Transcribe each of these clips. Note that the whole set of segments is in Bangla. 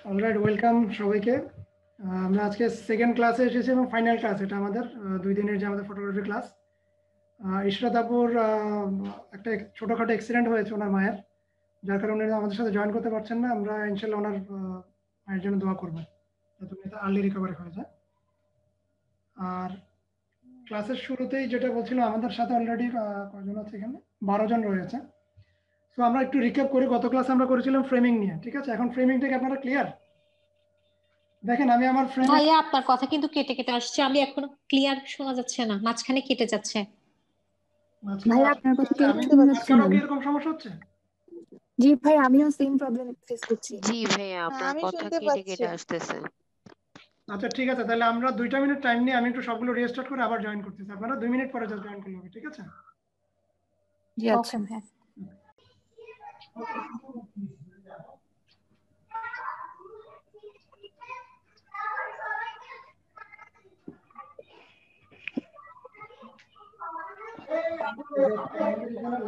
অলরাইট, ওয়েলকাম সবাইকে। আমরা আজকে সেকেন্ড ক্লাসে এসেছি এবং ফাইনাল ক্লাস এটা আমাদের 2 দিনের যে আমাদের ফটোগ্রাফি ক্লাস। ইশরাত আপুর একটা ছোটখাটো অ্যাক্সিডেন্ট হয়েছে ওনার মায়ের, যার কারণে উনি আমাদের সাথে জয়েন করতে পারছেন না। আমরা ইনশাল্লাহ ওনার মায়ের জন্য দোয়া করবো যাতে উনি আর্লি রিকভারি হয়ে যায়। আর ক্লাসের শুরুতেই যেটা বলছিলাম, আমাদের সাথে অলরেডি কজন আছে এখানে, 12 জন রয়েছে। তো আমরা একটু রিক্যাপ করি, গত ক্লাসে আমরা করেছিলাম ফ্রেমিং নিয়ে। ঠিক আছে, এখন ফ্রেমিং থেকে আপনারা ক্লিয়ার? দেখেন আমি আমার ফ্রেম। ভাইয়া আপনার কথা কিন্তু কেটে কেটে আসছে, আমি এখনো ক্লিয়ার শোনা যাচ্ছে না, মাঝখানে কেটে যাচ্ছে। ভাইয়া আপনার কথা ক্লিয়ার শোনা যাচ্ছে না। এরকম সমস্যা হচ্ছে? জি ভাই, আমিও সেম প্রবলেম ফেস করছি। জি ভাইয়া, আপনার কথা কেটে কেটে আসতেছে। আচ্ছা ঠিক আছে, তাহলে আমরা 2টা মিনিট টাইম নিয়ে আমি একটু সবগুলো রিস্টার্ট করে আবার জয়েন করতেছি। আপনারা 2 মিনিট পরে জাস্ট জয়েন করলে হবে, ঠিক আছে? জি আচ্ছা। ওকে ভাই।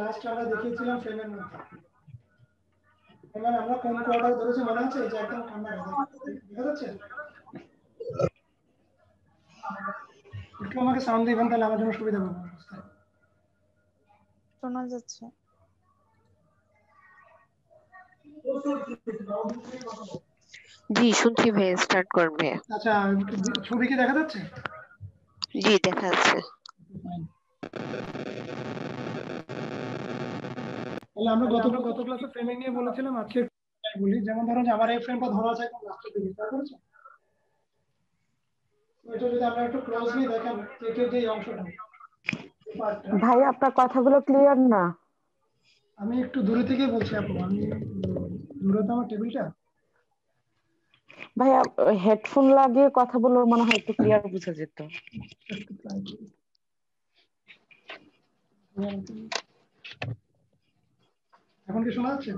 লাস্ট আমরা দেখিয়েছিলাম ফ্রেমের মধ্যে। এবার আমরা কোন কোয়ার্টার ধরেছি মনে আছে? এই যে একদম ঠান্ডা দেখা যাচ্ছে। একটু আমাকে সাউন্ড দিবেন, তাহলে আমার জন্য সুবিধা হবে অবস্থায়। শোনা যাচ্ছে। জি শুনছি ভাইয়া, স্টার্ট করুন ভাইয়া। আচ্ছা, ছবি কি দেখা যাচ্ছে? জি দেখা যাচ্ছে। তাহলে আমরা গত ক্লাসে ফ্রেমিং নিয়ে বলেছিলাম, আজকে বলি। যেমন ধরুন যে আমার এই ফ্রেমটা ধরা আছে একদম লাস্টের দিকে, তাই করেছে? এটা যদি আমরা একটু ক্লোজলি দেখেন, কেকের যে অংশটা, ভাই আপনার কথাগুলো ক্লিয়ার না। আমি একটু দূরে থেকে বলছি আপু, আমি দূরে তো আমার টেবিলটা। ভাইয়া হেডফোন লাগিয়ে কথা বললে মনে হয় একটু ক্লিয়ার বোঝা যেত। এখন কি শোনা যাচ্ছে?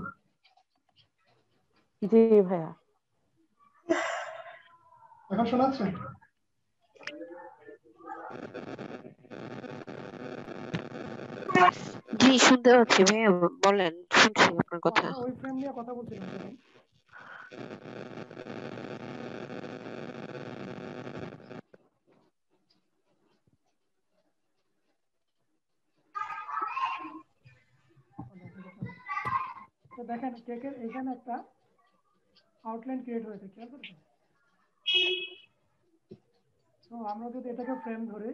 জি ভাইয়া। এখন শোনা যাচ্ছে? জি শুনতে পাচ্ছি ভাইয়া, বলেন, শুনছি আপনার কথা। ওই ফ্রেম নিয়ে কথা বলছিলাম। তো দেখেন কেকের এখানে একটা আউটলাইন ক্রিয়েট হয়েছে, খেয়াল করেছেন? তো আমরা যদি এটাকে ফ্রেম ধরি,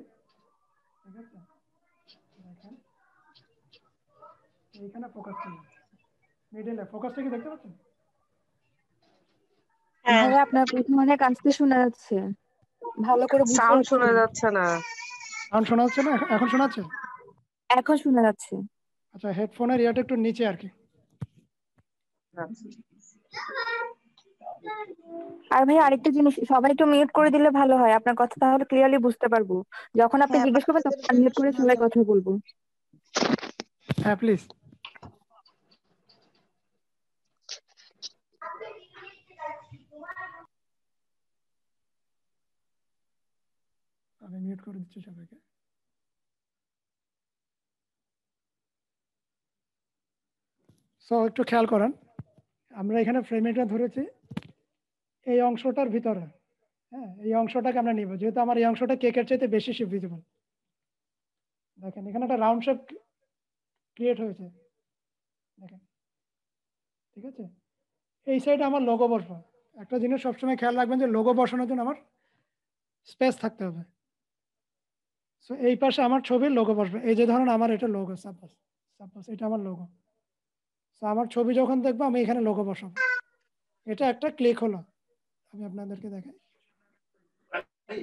ঠিক আছে, দেখেন এইখানে ফোকাস করলাম, মিডলে ফোকাসটা কি দেখতে পাচ্ছেন? ভাইয়া আপনার কথা অনেক আস্তে শোনা যাচ্ছে, ভালো করে বুঝতে সাউন্ড পারছি শোনা না। যাচ্ছে না। সাউন্ড শোনা যাচ্ছে না? এখন শোনা যাচ্ছে? এখন শোনা যাচ্ছে। আচ্ছা, হেডফোনের ইয়াটা একটু নিচে আর কি। আর ভাই আরেকটা জিনিস, সবাই একটু মিউট করে দিলে ভালো হয়, আপনার কথা তাহলে ক্লিয়ারলি বুঝতে পারবো। যখন আপনি জিজ্ঞেস করবেন তখন মিউট করে সবাই কথা বলবো। হ্যাঁ প্লিজ। আমি মিউট করে দিচ্ছি সবাইকে। সো একটু খেয়াল করেন, আমরা এখানে ফ্রেমিংটা ধরেছি এই অংশটার ভিতরে। হ্যাঁ, এই অংশটাকে আমরা নিব, যেহেতু আমার এই অংশটা কেকের চাইতে বেশি ভিজিবল। দেখেন এখানে একটা রাউন্ড শেপ ক্রিয়েট হয়েছে, দেখেন, ঠিক আছে? এই সাইডে আমার লোগো বসবো। একটা জিনিস সবসময় খেয়াল রাখবেন যে লোগো বসানোর জন্য আমার স্পেস থাকতে হবে। সো এই পাশে আমার ছবির লোগো বসবে। এই যে ধরুন আমার এটা লোগো, সাপোজ এটা আমার লোগো। সো আমার ছবি যখন দেখবো আমি এখানে লোগো বসাবো। এটা একটা ক্লিক হলো। আমি আপনাদেরকে দেখাই,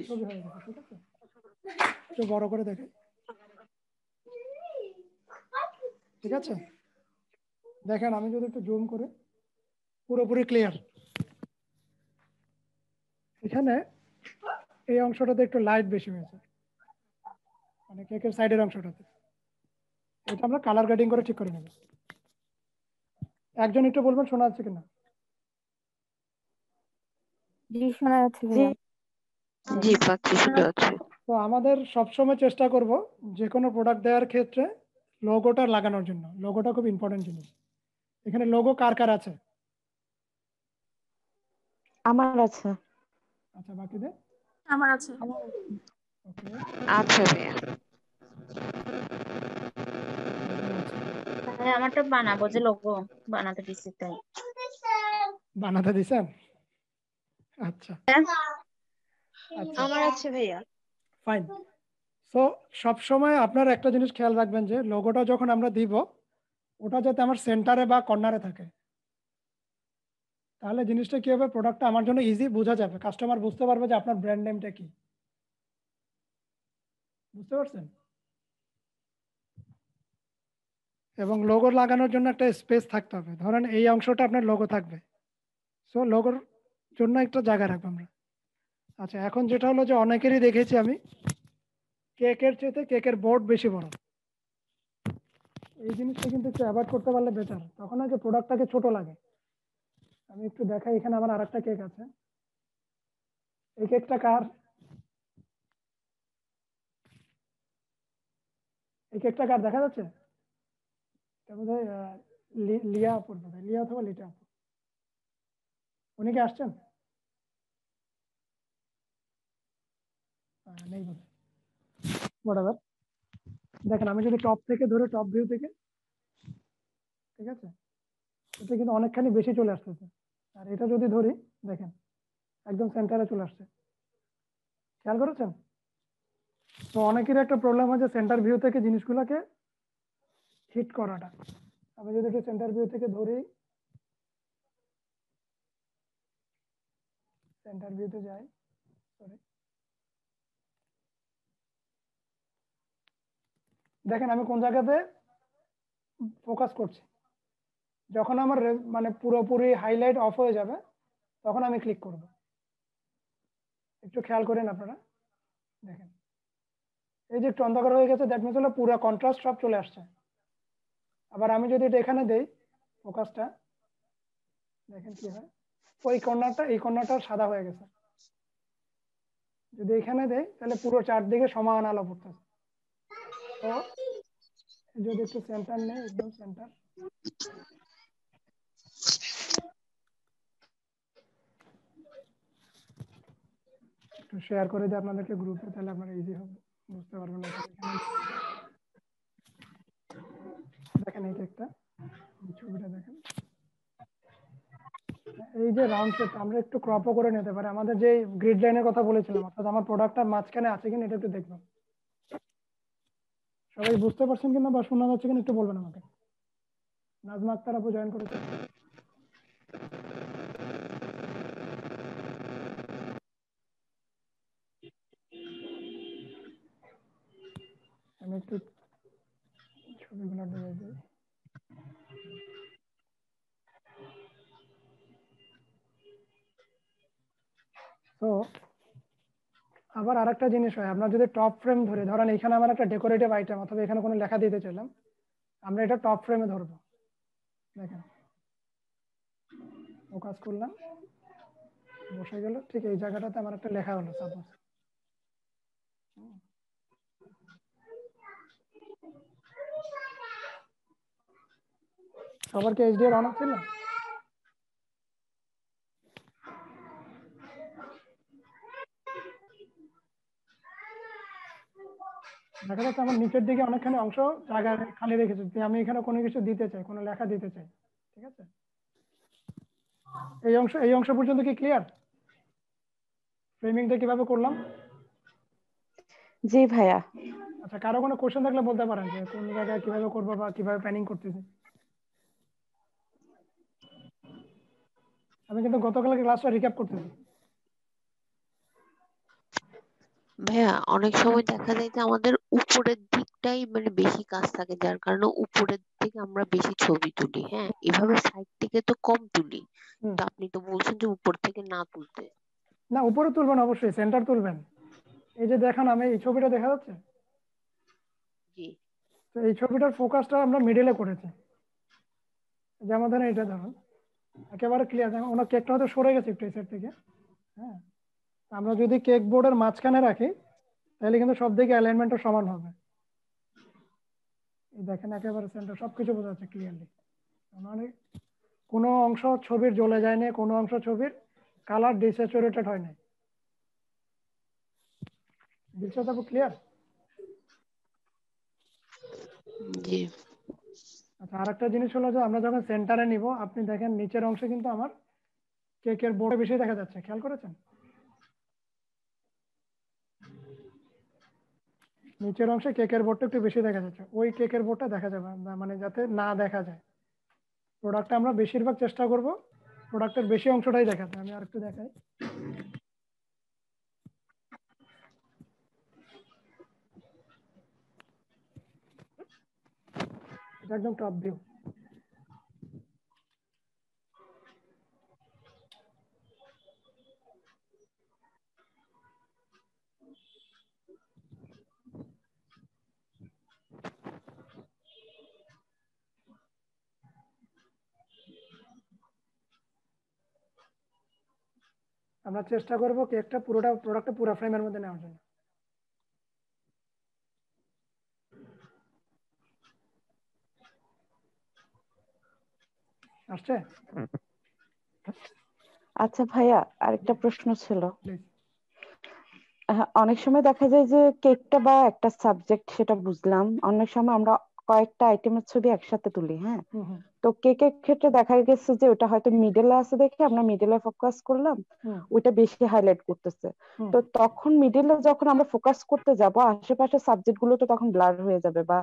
ছবি হয়ে গেছে, ঠিক আছে? একটু বড় করে দেখাই, ঠিক আছে? দেখেন আমি যদি একটু জুম করে, পুরোপুরি ক্লিয়ার। এখানে এই অংশটাতে একটু লাইট বেশি হয়েছে, মানে কেকের সাইডের অংশটাতে। এটা আমরা কালার গ্রেডিং করে ঠিক করে নেব। একজন একটু বলবেন শোনা যাচ্ছে কিনা? জি শোনা যাচ্ছে ভাইয়া। জি পাচ্ছি, শুনতে পাচ্ছি। তো আমাদের সবসময় চেষ্টা করব যে কোনো প্রোডাক্ট দেওয়ার ক্ষেত্রে লোগোটা লাগানোর জন্য। লোগোটা খুব ইম্পর্টেন্ট জিনিস। এখানে লোগো কার কার আছে? আমার আছে। আচ্ছা, বাকিদের? আমার আছে। ওকে, আচ্ছা ভাইয়া। তাহলে আমারটা বানাবো, যে লোগো বানাতে দিছি তাই। বানাতে দিছেন? আচ্ছা আচ্ছা, আমার আছে ভাইয়া। ফাইন। সো সব সময় আপনার একটা জিনিস খেয়াল রাখবেন যে লোগোটা যখন আমরা দিব ওটা যাতে আমার সেন্টারে বা কর্নারে থাকে, তাহলে জিনিসটা কি হবে, প্রোডাক্টটা আমার জন্য ইজি বোঝা যাবে, কাস্টমার বুঝতে পারবে যে আপনার ব্র্যান্ড নেমটা কি। বুঝতে পারছেন? এবং লোগো লাগানোর জন্য একটা স্পেস থাকতে হবে, ধরেন এই অংশটা আপনার লোগো থাকবে, সো লোগোর জন্য একটা জায়গা রাখবো আমরা। আচ্ছা, এখন যেটা হলো যে অনেকেরই দেখেছি আমি কেকের চেয়ে কেকের বোর্ড বেশি বড়। এই জিনিসটা কিন্তু একটু অ্যাভয়েড করতে পারলে বেটার, তখন আগে প্রোডাক্টটাকে ছোট লাগে। আমি একটু দেখাই, এখানে আমার আরেকটা কেক আছে। এই কেকটা কার? এই কেকটা কার দেখা যাচ্ছে? এটা বোধহয় লিয়া আপুর, বোধহয় লিয়া অথবা লিটা আপু। উনি কি আসছেন? নেই বোধহয়। Whatever. দেখেন, আমি যদি টপ থেকে ধরে, টপ ভিউ থেকে, ঠিক আছে, এটা কিন্তু অনেকখানি বেশি চলে আসতেছে। আর এটা যদি ধরি, দেখেন একদম সেন্টারে চলে আসছে। খেয়াল করেছেন? তো অনেকেরই একটা প্রবলেম হয় যে সেন্টার ভিউ থেকে জিনিসগুলোকে হিট করাটা। আমি যদি একটু সেন্টার ভিউ থেকে ধরি, সেন্টার ভিউতে যাই, সরি, দেখেন আমি কোন জায়গাতে ফোকাস করছি। যখন আমার মানে পুরোপুরি হাইলাইট অফ হয়ে যাবে তখন আমি ক্লিক করব। একটু খেয়াল করেন আপনারা, দেখেন এই যে একটু অন্ধকার হয়ে গেছে, দ্যাট মিনস হলো পুরো কন্ট্রাস্ট সব চলে আসছে। আবার আমি যদি এটা এখানে দেই ফোকাসটা, দেখেন কি হয়, ওই কর্নারটা এই কর্নারটা সাদা হয়ে গেছে। যদি এখানে দেই তাহলে পুরো চারদিকে সমান আলো পড়তেছে। তো যদি একটু সেন্টার নেই, একদম সেন্টার, একটু শেয়ার করে দিই আপনাদেরকে গ্রুপে, তাহলে আপনারা ইজি হবে, বুঝতে পারবেন। দেখেন এই কেকটা, ছবিটা দেখেন, এই যে রাউন্ড শেপটা আমরা একটু ক্রপও করে নিতে পারি। আমাদের যে গ্রিড লাইনের কথা বলেছিলাম, অর্থাৎ আমার প্রোডাক্টটা মাঝখানে আছে কিনা এটা একটু দেখবেন। সবাই বুঝতে পারছেন কিনা বা শোনা যাচ্ছে কিনা একটু বলবেন আমাকে। নাজমা আক্তার আপু জয়েন করেছে। আমি একটু ছবিগুলো দিয়ে দিই। তো আবার আরেকটা জিনিস হয়, আপনার যদি টপ ফ্রেম ধরে, ধরেন এখানে আমার একটা ডেকোরেটিভ আইটেম অথবা এখানে কোনো লেখা দিতে চাইলাম, আমরা এটা টপ ফ্রেমে ধরবো। দেখেন ফোকাস করলাম, বসে গেল, ঠিক এই জায়গাটাতে আমার একটা লেখা হলো সাপোজ। সবার কি এইচডিআর অন ছিল? দেখা যাচ্ছে আমার নিচের দিকে অনেকখানি অংশ জায়গা খালি রেখেছি, যে আমি এখানে কোনো কিছু দিতে চাই, কোনো লেখা দিতে চাই। ঠিক আছে, এই অংশ পর্যন্ত কি ক্লিয়ার? ফ্রেমিংটা কিভাবে করলাম? জি ভাইয়া। আচ্ছা, কারো কোনো কোশ্চেন থাকলে বলতে পারেন যে কোন জায়গায় কিভাবে করবো বা কিভাবে প্ল্যানিং করতেছি। আমি কিন্তু গতকালকে ক্লাসটা রিক্যাপ করতেছি। ভাইয়া অনেক সময় দেখা যায় যে আমাদের উপরের দিকটাই মানে বেশি কাজ থাকে, যার কারণে উপরের দিকে আমরা বেশি ছবি তুলি। হ্যাঁ, এভাবে সাইড থেকে তো কম তুলি। হুম, তো আপনি তো বলছেন যে উপর থেকে না তুলতে। না উপরে তুলবেন, অবশ্যই সেন্টার তুলবেন। এই যে দেখান, আমি এই ছবিটা দেখা যাচ্ছে, জি। তো এই ছবিটার ফোকাসটা আমরা মিডলে করেছি। যেমন ধরেন এটা ধরুন একেবারে ক্লিয়ার, দেখেন ওনার কেকটা হয়তো সরে গেছে একটু এই সাইড থেকে। হ্যাঁ, আমরা যদি কেক বোর্ডের মাঝখানে রাখি তাহলে কিন্তু সব দিকে অ্যালাইনমেন্টটা সমান হবে। এই দেখেন একেবারে সেন্টার, সবকিছু বোঝা যাচ্ছে ক্লিয়ারলি। মানে কোনো অংশ ছবির জ্বলে যায়নি, কোনো অংশ ছবির কালার ডিস্যাচুরেটেড হয় নাই। বিষয়টা ক্লিয়ার? জি। আচ্ছা, আরেকটা জিনিস হলো যে আমরা যখন সেন্টারে নিব, আপনি দেখেন নিচের অংশে কিন্তু আমার কেকের বোর্ড বেশি দেখা যাচ্ছে, খেয়াল করেছেন? নিচের অংশে কেকের বোর্ডটা একটু বেশি দেখা যাচ্ছে, ওই কেকের বোর্ডটা দেখা যাবে না, মানে যাতে না দেখা যায়। প্রোডাক্টটা আমরা বেশিরভাগ চেষ্টা করব প্রোডাক্টের বেশি অংশটাই দেখাতে। আমি আরেকটু দেখাই। এটা একদম টপ ভিউ। আমরা চেষ্টা করব কেকটা প্রোডাক্টটা পুরো ফ্রেমের মধ্যে নেওয়ার জন্য। আসছে? আচ্ছা ভাইয়া, আরেকটা প্রশ্ন ছিল। প্লিজ। অনেক সময় দেখা যায় যে কেকটা বা একটা সাবজেক্ট সেটা বুঝলাম, অনেক সময় আমরা কয়েকটা আইটেমের ছবি একসাথে তুলি, হ্যাঁ। হুম হুম তো কেকের ক্ষেত্রে দেখা গেছে যে ওটা হয়তো মিডলে আছে দেখে আমরা মিডলে ফোকাস করলাম, হুম ওইটা বেশি হাইলাইট করতেছে। হুম। তো তখন মিডলে যখন আমরা ফোকাস করতে যাব, আশেপাশে সাবজেক্ট গুলো তো তখন ব্লার হয়ে যাবে বা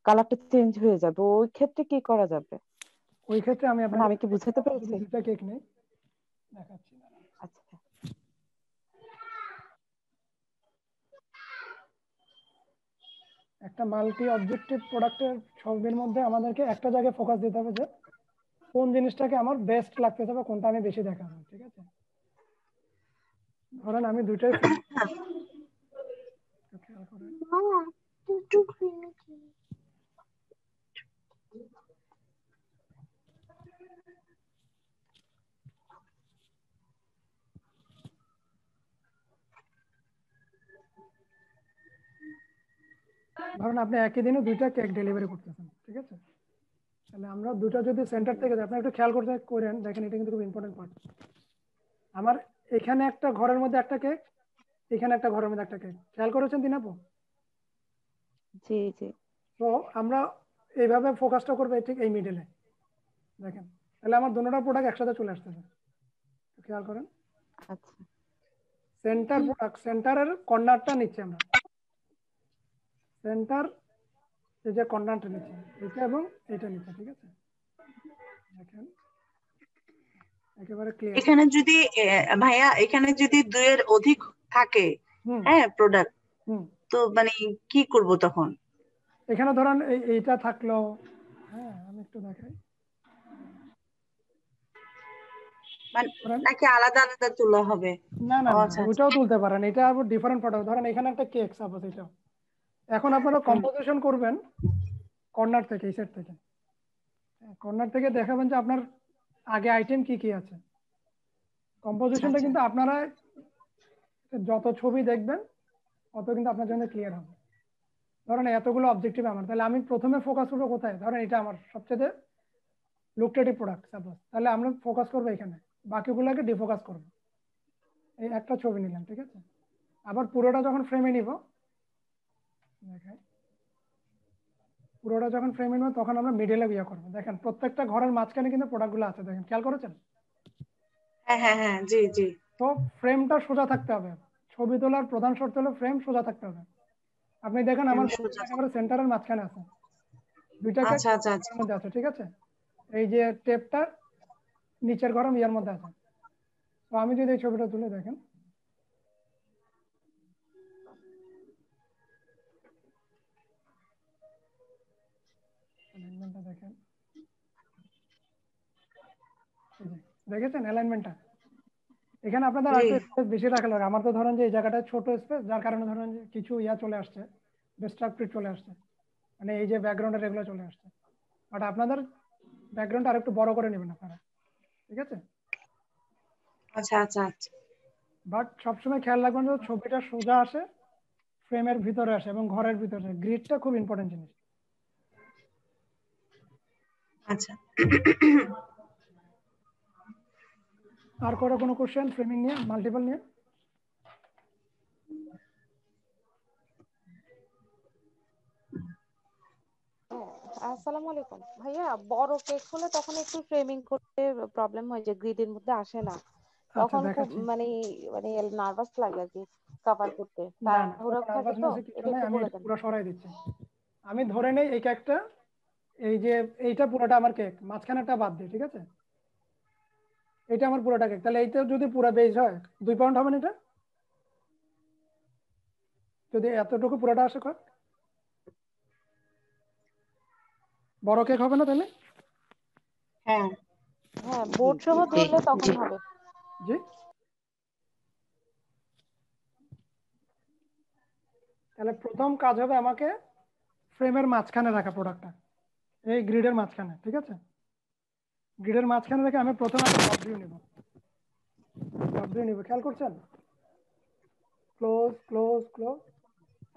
কালারটা চেঞ্জ হয়ে যাবে, ওই ক্ষেত্রে কি করা যাবে? ওই ক্ষেত্রে আমি মানে আপনাকে আমি কি বুঝাতে যদি পেরেছি? দুটো কেক নেই, দেখাচ্ছি। আচ্ছা। একটা মাল্টি অবজেক্টিভ প্রোডাক্টের ছবির মধ্যে আমাদেরকে একটা জায়গায় ফোকাস দিতে হবে যে কোন জিনিসটাকে আমার বেস্ট লাগতেছে বা কোনটা আমি বেশি দেখাবো, ঠিক আছে? ধরেন আমি দুইটাই খেয়াল করেন। ধরেন আপনি একই দিনে দুইটা কেক ডেলিভারি করতেছেন, ঠিক আছে? তাহলে আমরা দুটো যদি সেন্টার থেকে যাই, আপনি একটু খেয়াল করেন, দেখেন এটা কিন্তু খুব ইম্পর্টেন্ট পার্ট। আমার এখানে একটা ঘরের মধ্যে একটা কেক, এখানে একটা ঘরের মধ্যে একটা কেক, খেয়াল করেছেন দিন আপু? জি জি। তো আমরা এইভাবে ফোকাসটা করবো ঠিক এই মিডলে, দেখেন। তাহলে আমার দুটোটা প্রোডাক্ট একসাথে চলে আসতেছে, খেয়াল করেন। আচ্ছা। সেন্টার প্রোডাক্ট, সেন্টারের কর্নারটা নিচ্ছে আমরা, সেন্টার এই যে কর্নারটা নিচ্ছে, এটা এবং এটা নিচ্ছে, ঠিক আছে? দেখেন একেবারে ক্লিয়ার। এখানে যদি ভাইয়া এখানে যদি দুইয়ের অধিক থাকে, হুম হ্যাঁ, প্রোডাক্ট, হুম। তো মানে কি করব তখন? এখানে ধরেন এইটা থাকলো, হ্যাঁ আমি একটু দেখাই। মানে ধরেন নাকি আলাদা আলাদা তোলা হবে? না না ও না, আচ্ছা আচ্ছা। ওইটাও তুলতে পারেন, এটা আবার ডিফারেন্ট প্রোডাক্ট। ধরেন এখানে একটা কেক সাপোজ, এটা এখন আপনারা হুম, কম্পোজিশন করবেন কর্নার থেকে, এই সেট থেকে। কর্নার থেকে দেখাবেন যে আপনার আগে আইটেম কি কি আছে। আচ্ছা কম্পোজিশনটা আচ্ছা। কিন্তু আপনারা যত ছবি দেখবেন তত কিন্তু আপনার জন্য ক্লিয়ার হবে। ধরেন এতগুলো অবজেক্টিভ আমার, তাহলে আমি প্রথমে ফোকাস করবো কোথায়? ধরেন এটা আমার সবচেয়ে লুক্রেটিভ প্রোডাক্ট সাপোজ, তাহলে আমরা ফোকাস করবো এখানে, বাকিগুলোকে ডিফোকাস করবো। এই একটা ছবি নিলাম, ঠিক আছে? আবার পুরোটা যখন ফ্রেমে নিব, দেখাই, পুরোটা যখন ফ্রেমে নিব তখন আমরা মিডলে ইয়ে করবো। দেখেন প্রত্যেকটা ঘরের মাঝখানে কিন্তু প্রোডাক্টগুলো আছে, দেখেন খেয়াল করেছেন? হ্যাঁ হ্যাঁ হ্যাঁ, জি জি। তো ফ্রেমটা সোজা থাকতে হবে। ছবি তোলার প্রধান শর্ত হলো ফ্রেম সোজা থাকতে হবে। আপনি দেখেন আমার সোজা একেবারে সেন্টারের মাঝখানে আছে, দুইটাকে আচ্ছা আচ্ছা আচ্ছা। ঘরের মধ্যে আছে, ঠিক আছে? এই যে টেপটা নিচের ঘরের ইয়ার মধ্যে আছে। তো আমি যদি এই ছবিটা তুলে, দেখেন অ্যালাইনমেন্টটা দেখেন, এই যে দেখেছেন অ্যালাইনমেন্টটা? এখানে আপনাদের জি। আরেকটু স্পেস বেশি রাখা লাগে। আমার তো ধরেন যে এই জায়গাটা ছোট স্পেস, যার কারণে ধরেন যে কিছু ইয়া চলে আসছে, ডিস্ট্রাক্টেড চলে আসছে, মানে এই যে ব্যাকগ্রাউন্ডের এগুলো চলে আসছে। বাট আপনাদের ব্যাকগ্রাউন্ড আর একটু বড় করে নেবেন আপনারা, ঠিক আছে? আচ্ছা আচ্ছা আচ্ছা। বাট সবসময় খেয়াল রাখবেন যে ছবিটা সোজা আসে, ফ্রেমের ভিতরে আসে এবং ঘরের ভিতরে। গ্রিডটা খুব ইম্পর্টেন্ট জিনিস। আচ্ছা। আর কোনো কোশ্চেন ফ্রেমিং নিয়ে, মাল্টিপল নিয়ে? আসসালামু আলাইকুম ভাইয়া, বড় কেক হলে তখন একটু ফ্রেমিং করতে প্রবলেম হয়, যে গ্রিডের মধ্যে আসে না, আচ্ছা তখন খুব দেখাচ্ছি। মানে মানে নার্ভাস লাগে আর কি কভার করতে, না না, তাড়াহুড়া কোনো থাকে তো, নার্ভাসনেস কিছু এটা নাই, একটু আমি বলে এটা দেন। পুরো সরাই দিচ্ছি। আমি ধরে নেই এই কেকটা, এই যে এইটা পুরোটা আমার কেক, মাঝখানেটা বাদ দিই, ঠিক আছে? এটা আমার পুরোটা কেক, তাহলে এইটা যদি পুরো বেজ হয় 2 পাউন্ড হবে না এটা? যদি এতটুকু পুরোটা আসে কেক, বড় কেক হবে না তাহলে? হ্যাঁ হ্যাঁ, বোর্ড সহ জি ধরলে তখন জি হবে। জি, তাহলে প্রথম কাজ হবে আমাকে ফ্রেমের মাঝখানে রাখা প্রোডাক্টটা, এই গ্রিডের মাঝখানে, ঠিক আছে? গ্রিডের মাঝখানে রেখে আমি প্রথমে একটা টপ ভিউ নিব, খেয়াল করছেন? ক্লোজ ক্লোজ ক্লোজ,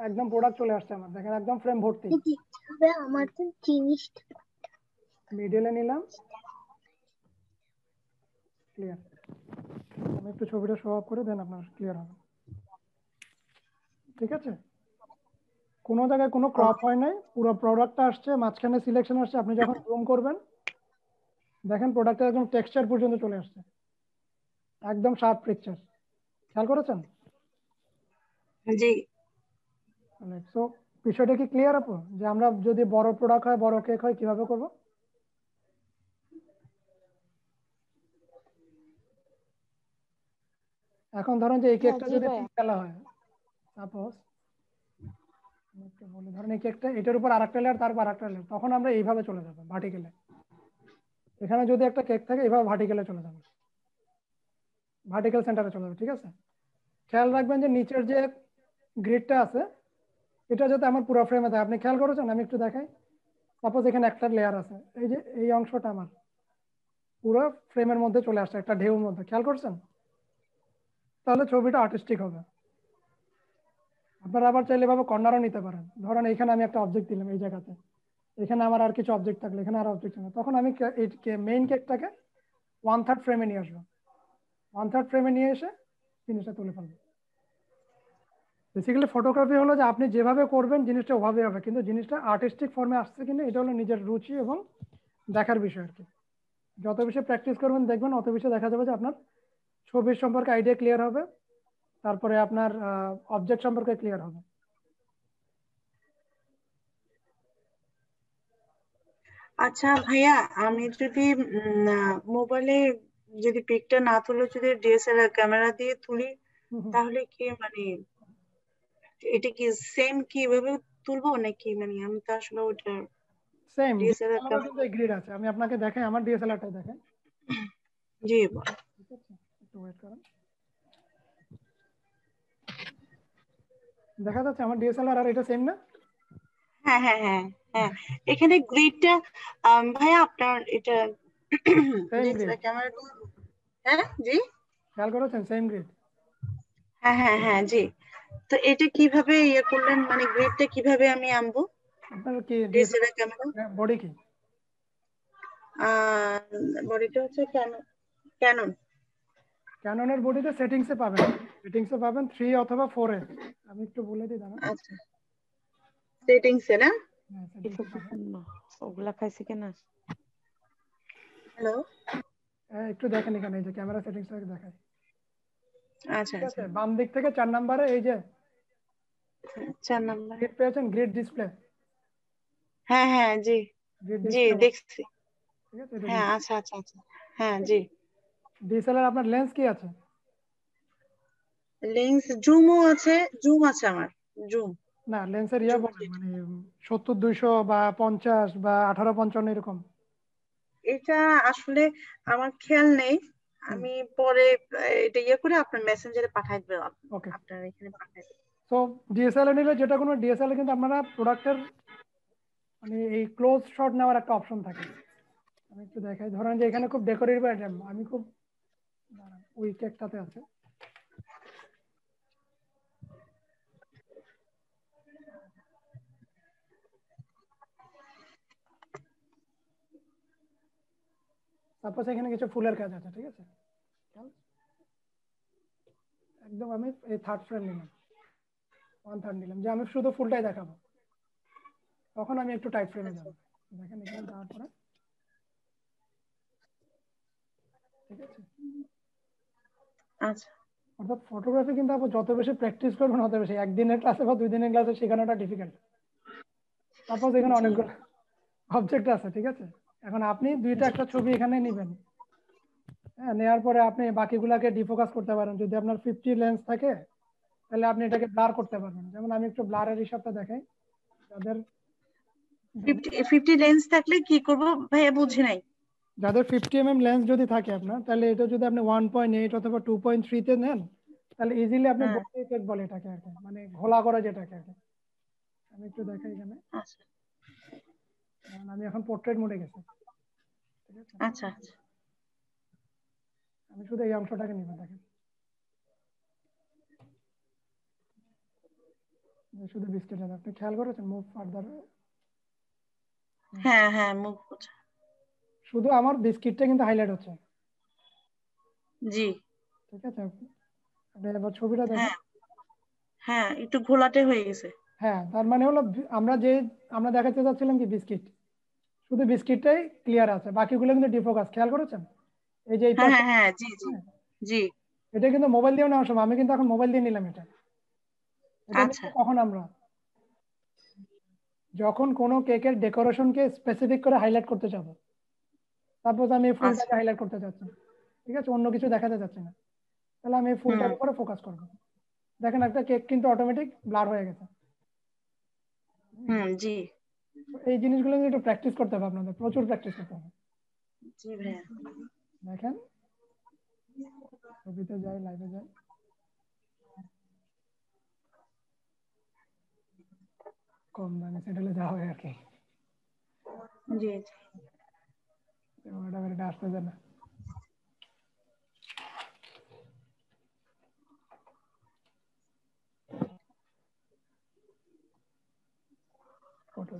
একদম প্রোডাক্ট চলে আসছে আমার, দেখেন একদম ফ্রেম ভর্তি। আমার তো জিনিসটা মিডলে নিলাম, ক্লিয়ার। আমি একটু ছবিটা শো অফ করে দেন, আপনার ক্লিয়ার হবে, ঠিক আছে? কোনো জায়গায় কোনো ক্রপ হয় নাই, পুরো প্রোডাক্টটা আসছে, মাঝখানে সিলেকশন আসছে। আপনি যখন জুম করবেন দেখেন প্রোডাক্টের একদম টেক্সচার পর্যন্ত চলে আসছে, একদম শার্প পিকচার, খেয়াল করেছেন? জি। সো বিষয়টা কি ক্লিয়ার আপু, যে আমরা যদি বড় প্রোডাক্ট হয়, বড় কেক হয়, কিভাবে করব? এখন ধরেন যে এই হ্যাঁ কেকটা জি যদি ভাইয়া। 3 বেলা হয়, সাপোজ একটু বলি, ধরেন এই কেকটা, এটার উপর আরেকটা লেয়ার, তারপর আরেকটা লেয়ার, তখন আমরা এইভাবে চলে যাবো ভার্টিক্যালে। এখানে যদি একটা কেক থাকে, এইভাবে ভার্টিক্যালে চলে যাবে, ভার্টিক্যাল সেন্টারে চলে যাবে, ঠিক আছে? খেয়াল রাখবেন যে নিচের যে গ্রিডটা আছে, এটা যাতে আমার পুরো ফ্রেমে থাকে। আপনি খেয়াল করেছেন? আমি একটু দেখাই। সাপোজ এখানে একটা লেয়ার আছে, এই যে এই অংশটা আমার পুরো ফ্রেমের মধ্যে চলে আসছে, একটা ঢেউর মধ্যে, খেয়াল করছেন? তাহলে ছবিটা আর্টিস্টিক হবে। আপনারা আবার চাইলে এভাবে কর্নারও নিতে পারেন। ধরেন এখানে আমি একটা অবজেক্ট দিলাম এই জায়গাতে, এখানে আমার আর কিছু অবজেক্ট থাকলে এখানে আর অবজেক্ট না, তখন আমি এই মেইন কেকটাকে 1/3 ফ্রেমে নিয়ে আসবো, 1/3 ফ্রেমে নিয়ে এসে জিনিসটা তুলে ফেলবো। বেসিক্যালি ফটোগ্রাফি হলো যে আপনি যেভাবে করবেন জিনিসটা ওভাবে হবে, কিন্তু জিনিসটা আর্টিস্টিক ফর্মে আসছে কিনা এটা হলো নিজের রুচি এবং দেখার বিষয় আর কি। যত বেশি প্র্যাকটিস করবেন দেখবেন, অত বেশি দেখা যাবে যে আপনার ছবির সম্পর্কে আইডিয়া ক্লিয়ার হবে, তারপরে আপনার অবজেক্ট সম্পর্কে ক্লিয়ার হবে। আচ্ছা ভাইয়া, আমি যদি মোবাইলে যদি পিকটা না তুলে যদি ডিএসএলআর ক্যামেরা দিয়ে তুলি, তাহলে কি মানে এটা কি সেম কি এভাবে তুলবো নাকি? মানে আমি তো আসলে ওটা সেম, ডিএসএলআর আমারও ক্যামেরা। কিন্তু এই গ্রিড আছে, আমি আপনাকে দেখাই, আমার ডিএসএলআরটাই দেখাই, জি। ঠিক আছে? একটু ওয়েট করেন, দেখা যাচ্ছে আমার ডিএসএলআর আর এটা সেম না? হ্যাঁ হ্যাঁ হ্যাঁ হ্যাঁ, এখানে গ্রিডটা ভাইয়া আপনার এটা সেম গ্রিড, ডিএসএলআর ক্যামেরা। হ্যাঁ জি। খেয়াল করেছেন? Same grid. হ্যাঁ হ্যাঁ হ্যাঁ জি। তো এটা কিভাবে ইয়ে করলেন, মানে গ্রিডটা কিভাবে আমি আনবো আপনার কি ডিএসএলআর ক্যামেরা? ডিএসএলআর বডি কি? আহ বডিটা হচ্ছে ক্যানন। ক্যাননের বডিতে সেটিংসে পাবেন, 3 অথবা 4 এ। আমি একটু বলে দিই দাঁড়ান। আচ্ছা, সেটিংসে না? হ্যাঁ, কি সেটিংসে পাবেন। করতেছেন না, ওগুলা খাইছে কিনা? হ্যালো। হ্যাঁ, একটু দেখেন এখানে, এই যে ক্যামেরা সেটিংসটা দেখায়, আচ্ছা ঠিক আছে? আচ্ছা, বাম দিক থেকে 4 নম্বরে এই যে 4 নাম্বার। গ্রিড পেয়েছেন, গ্রিড ডিসপ্লে, হ্যাঁ হ্যাঁ জি। গ্রিড জি ডিসপ্লে, দেখছি। ঠিক আছে? এটা হ্যাঁ আচ্ছা আচ্ছা আচ্ছা। হ্যাঁ জি। ডিএসএলআর আপনার লেন্স কি আছে? লেন্স জুমও আছে, জুম আছে আমার, জুম। না, লেন্সের জুম বলেন মানে 70-200 বা 50 বা 18-55 এরকম। এটা আসলে আমার খেয়াল নেই, আমি পরে এটা ইয়ে করে আপনার মেসেঞ্জারে পাঠাই দেবো, ওকে, আপনার এখানে পাঠাই দেবো। সো ডিএসএলআর নিলে যেটা, কোনো ডিএসএলআর কিন্তু আপনারা প্রোডাক্টের মানে এই ক্লোজ শট নেওয়ার একটা অপশন থাকে। আমি একটু দেখাই, ধরেন যে এখানে খুব ডেকোরেটিভ আইটেম, আমি খুব, দাঁড়ান, ওই কেকটাতে আছে, সাপোজ এখানে কিছু ফুলের কাজ আছে, ঠিক আছে? একদম আমি এই থার্ড ফ্রেম নিলাম, 1/3 নিলাম, যে আমি শুধু ফুলটাই দেখাবো। তখন আমি একটু টাইট ফ্রেমে যাব। দেখেন এখানে যাওয়ার পরে, ঠিক আছে। আচ্ছা অর্থাৎ ফটোগ্রাফি কিন্তু আপনি যত বেশি প্র্যাকটিস করবেন তত বেশি, একদিনের ক্লাসে বা 2 দিনের ক্লাসে শেখানোটা ডিফিকাল্ট। সাপোজ এখানে জি অনেকগুলো অবজেক্ট আছে, ঠিক আছে। এখন আপনি দুইটা একটা ছবি এখানে নেবেন, হ্যাঁ, নেওয়ার পরে আপনি বাকিগুলাকে ডিফোকাস করতে পারেন। যদি আপনার 50 লেন্স থাকে তাহলে আপনি এটাকে ব্লার করতে পারবেন। যেমন আমি একটু ব্লারের হিসাবটা দেখাই। যাদের 50 লেন্স থাকলে কি করব ভাইয়া, বুঝি নাই। যাদের 50 mm লেন্স যদি থাকে আপনার, তাহলে এটা যদি আপনি 1.8 অথবা 2.3 তে নেন, তাহলে ইজিলি আপনি হ্যাঁ বডি ইফেক্ট বলে এটাকে আর কি, মানে ঘোলা করে যেটাকে আর কি। আমি একটু দেখাই এখানে, আচ্ছা কারণ আমি এখন পোর্ট্রেট মোডে গেছি, ঠিক আছে। আচ্ছা আচ্ছা আমি শুধু এই অংশটাকে নিব, দেখেন যে শুধু বিস্কিট আছে। আপনি খেয়াল করেছেন মুভ ফার্দার? হ্যাঁ হ্যাঁ মুভ করছে। শুধু আমার বিস্কিটটা কিন্তু হাইলাইট হচ্ছে, জি ঠিক আছে। আপনি এবার ছবিটা দেখেন। হ্যাঁ হ্যাঁ একটু ঘোলাটে হয়ে গেছে। হ্যাঁ, তার মানে হলো আমরা দেখাতে চাচ্ছিলাম কি বিস্কিট, শুধু বিস্কিটটাই ক্লিয়ার আছে, বাকিগুলো কিন্তু ডিফোকাস। খেয়াল করেছেন এই যে এই হ্যাঁ পাশে? হ্যাঁ হ্যাঁ জি জি হ্যাঁ, জি এটা কিন্তু মোবাইল দিয়েও নেওয়া সম্ভব। আমি কিন্তু এখন মোবাইল দিয়ে নিলাম এটা। এটা আচ্ছা নিচ্ছি কখন আমরা যখন কোনো কেকের ডেকোরেশনকে স্পেসিফিক করে হাইলাইট করতে চাবো। সাপোজ আমি এই আচ্ছা ফুলটাকে হাইলাইট করতে চাচ্ছি, ঠিক আছে, অন্য কিছু দেখাতে চাচ্ছি না, তাহলে আমি এই হুম ফুলটার উপরে ফোকাস করবো। দেখেন একটা কেক কিন্তু অটোমেটিক ব্লার হয়ে গেছে। জি তো এই জিনিসগুলো কিন্তু একটু প্র্যাকটিস করতে হবে, আপনাদের প্রচুর প্র্যাকটিস করতে হবে। জি ভাইয়া দেখেন ছবিতে যাই, লাইভে যাই, কম দামে সেটেলে যাওয়া হয় আর কি। জি জি ওটা করে এটা আসতেছে না। ফটো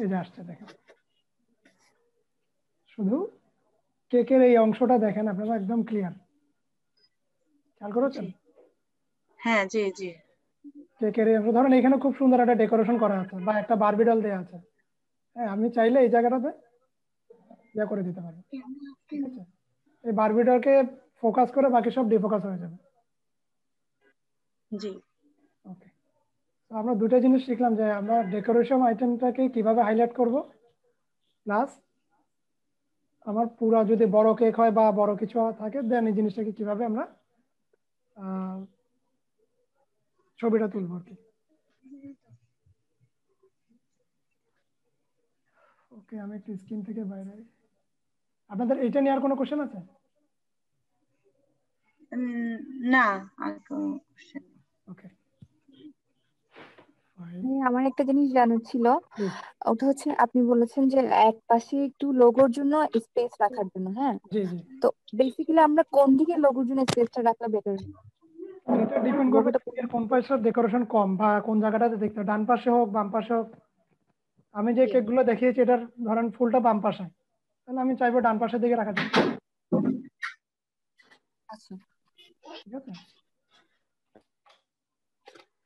এই যে আসছে, দেখেন শুধু কেকের এই অংশটা দেখেন আপনারা, একদম ক্লিয়ার। খেয়াল করেছেন জি হ্যাঁ জি জি কেকের এই অংশ? ধরেন এখানে খুব সুন্দর একটা ডেকোরেশন করা আছে বা একটা বারবি ডল দেওয়া আছে, হ্যাঁ, আমি চাইলে এই জায়গাটাতে ইয়ে করে দিতে পারি, ঠিক আছে। এই বারবি ডলকে ফোকাস করে বাকি সব ডিফোকাস হয়ে যাবে। জি ওকে, তো আমরা দুটো জিনিস শিখলাম, যে আমরা ডেকোরেশন আইটেমটাকে কিভাবে হাইলাইট করব, প্লাস আমার পুরা যদি বড় কেক হয় বা বড় কিছু থাকে, দেন এই জিনিসটাকে কিভাবে আমরা ছবিটা তুলবো আর কি। ওকে, আমি একটু স্ক্রিন থেকে বাইরে। আপনাদের এটা নিয়ে আর কোনো কোশ্চেন আছে? উম, না আর কোনো question নেই। ওকে ফাইন, আমার একটা জিনিস জানার ছিল, প্লিজ। ওটা হচ্ছে আপনি বলেছেন যে এক পাশে একটু লোগোর জন্য স্পেস রাখার জন্য, হ্যাঁ। জি জি, তো বেসিক্যালি আমরা কোন দিকে লোগোর জন্য স্পেসটা রাখলে বেটার? এটা ডিপেন্ড করবে লোগোটা কেকের কোন পাশে ডেকোরেশন কম বা কোন জায়গাটাতে দেখতে হবে, ডান পাশে হোক বাম পাশে হোক। আমি যে কেকগুলো দেখিয়েছি এটার ধরেন ফুলটা বাম পাশে, তাহলে আমি চাইবো ডান পাশের দিকে রাখার জন্য, আচ্ছা। ঠিক আছে।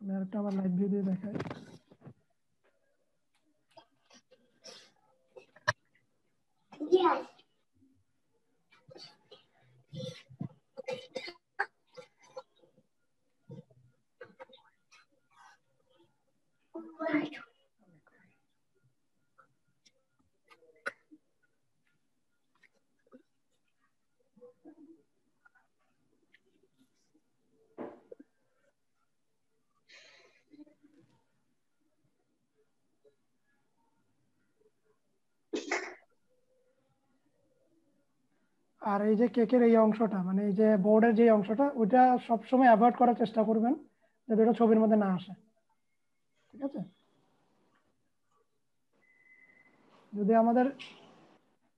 আমি আরেকটা আমার লাইভ ভিউ দিয়ে দেখাই। আর এই যে কেকের এই অংশটা, মানে এই যে বোর্ডের যে অংশটা, ওইটা সবসময় অ্যাভয়েড করার চেষ্টা করবেন যাতে ওটা ছবির মধ্যে না আসে, ঠিক আছে। যদি আমাদের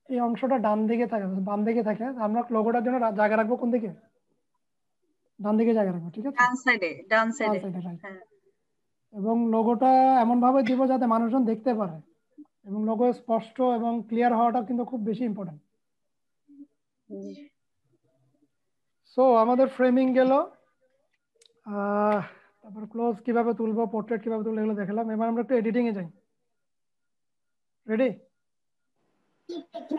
এই অংশটা ডান দিকে থাকে, বাম দিকে থাকে, আমরা লোগোটার জন্য জায়গা রাখবো কোন দিকে? ডান দিকে জায়গা রাখবো, ঠিক আছে, ডান সাইডে ডান ডান সাইডে সাইডে, রাইট। হ্যাঁ এবং লোগোটা এমন ভাবে দিব যাতে মানুষজন দেখতে পারে, এবং লোগো স্পষ্ট এবং ক্লিয়ার হওয়াটা কিন্তু খুব বেশি ইম্পর্টেন্ট। জি সো আমাদের ফ্রেমিং গেল, তারপর ক্লোজ কিভাবে তুলবো, পোর্ট্রেট কিভাবে তুলবো এগুলো দেখালাম। এবার আমরা একটু এডিটিং এ যাই। রেডি? একটু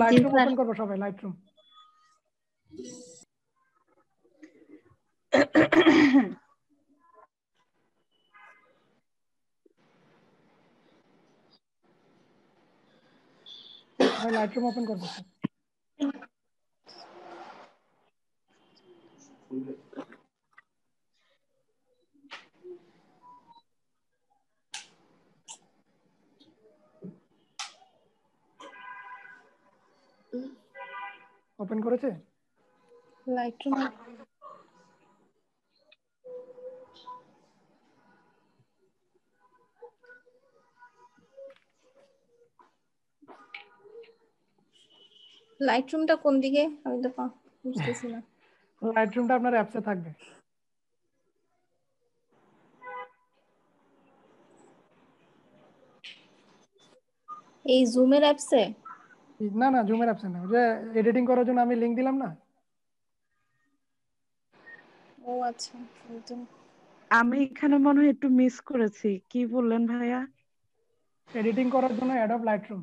লাইটরুম ওপেন করবো সবাই, লাইটরুম। সবাই লাইটরুম ওপেন করবো স্যার। ওপেন করেছে? লাইটরুম লাইটরুমটা কোন দিকে? আমি তো বুঝতেছি না। লাইটরুমটা আপনার অ্যাপসে থাকবে। এই জুমের অ্যাপসে? না না, জুমের অ্যাপসে না, ওই যে এডিটিং করার জন্য আমি লিংক দিলাম না। ও আচ্ছা, আমি এখানে মনে হয় একটু মিস করেছি, কি বললেন ভাইয়া? এডিটিং করার জন্য অ্যাডোব লাইটরুম।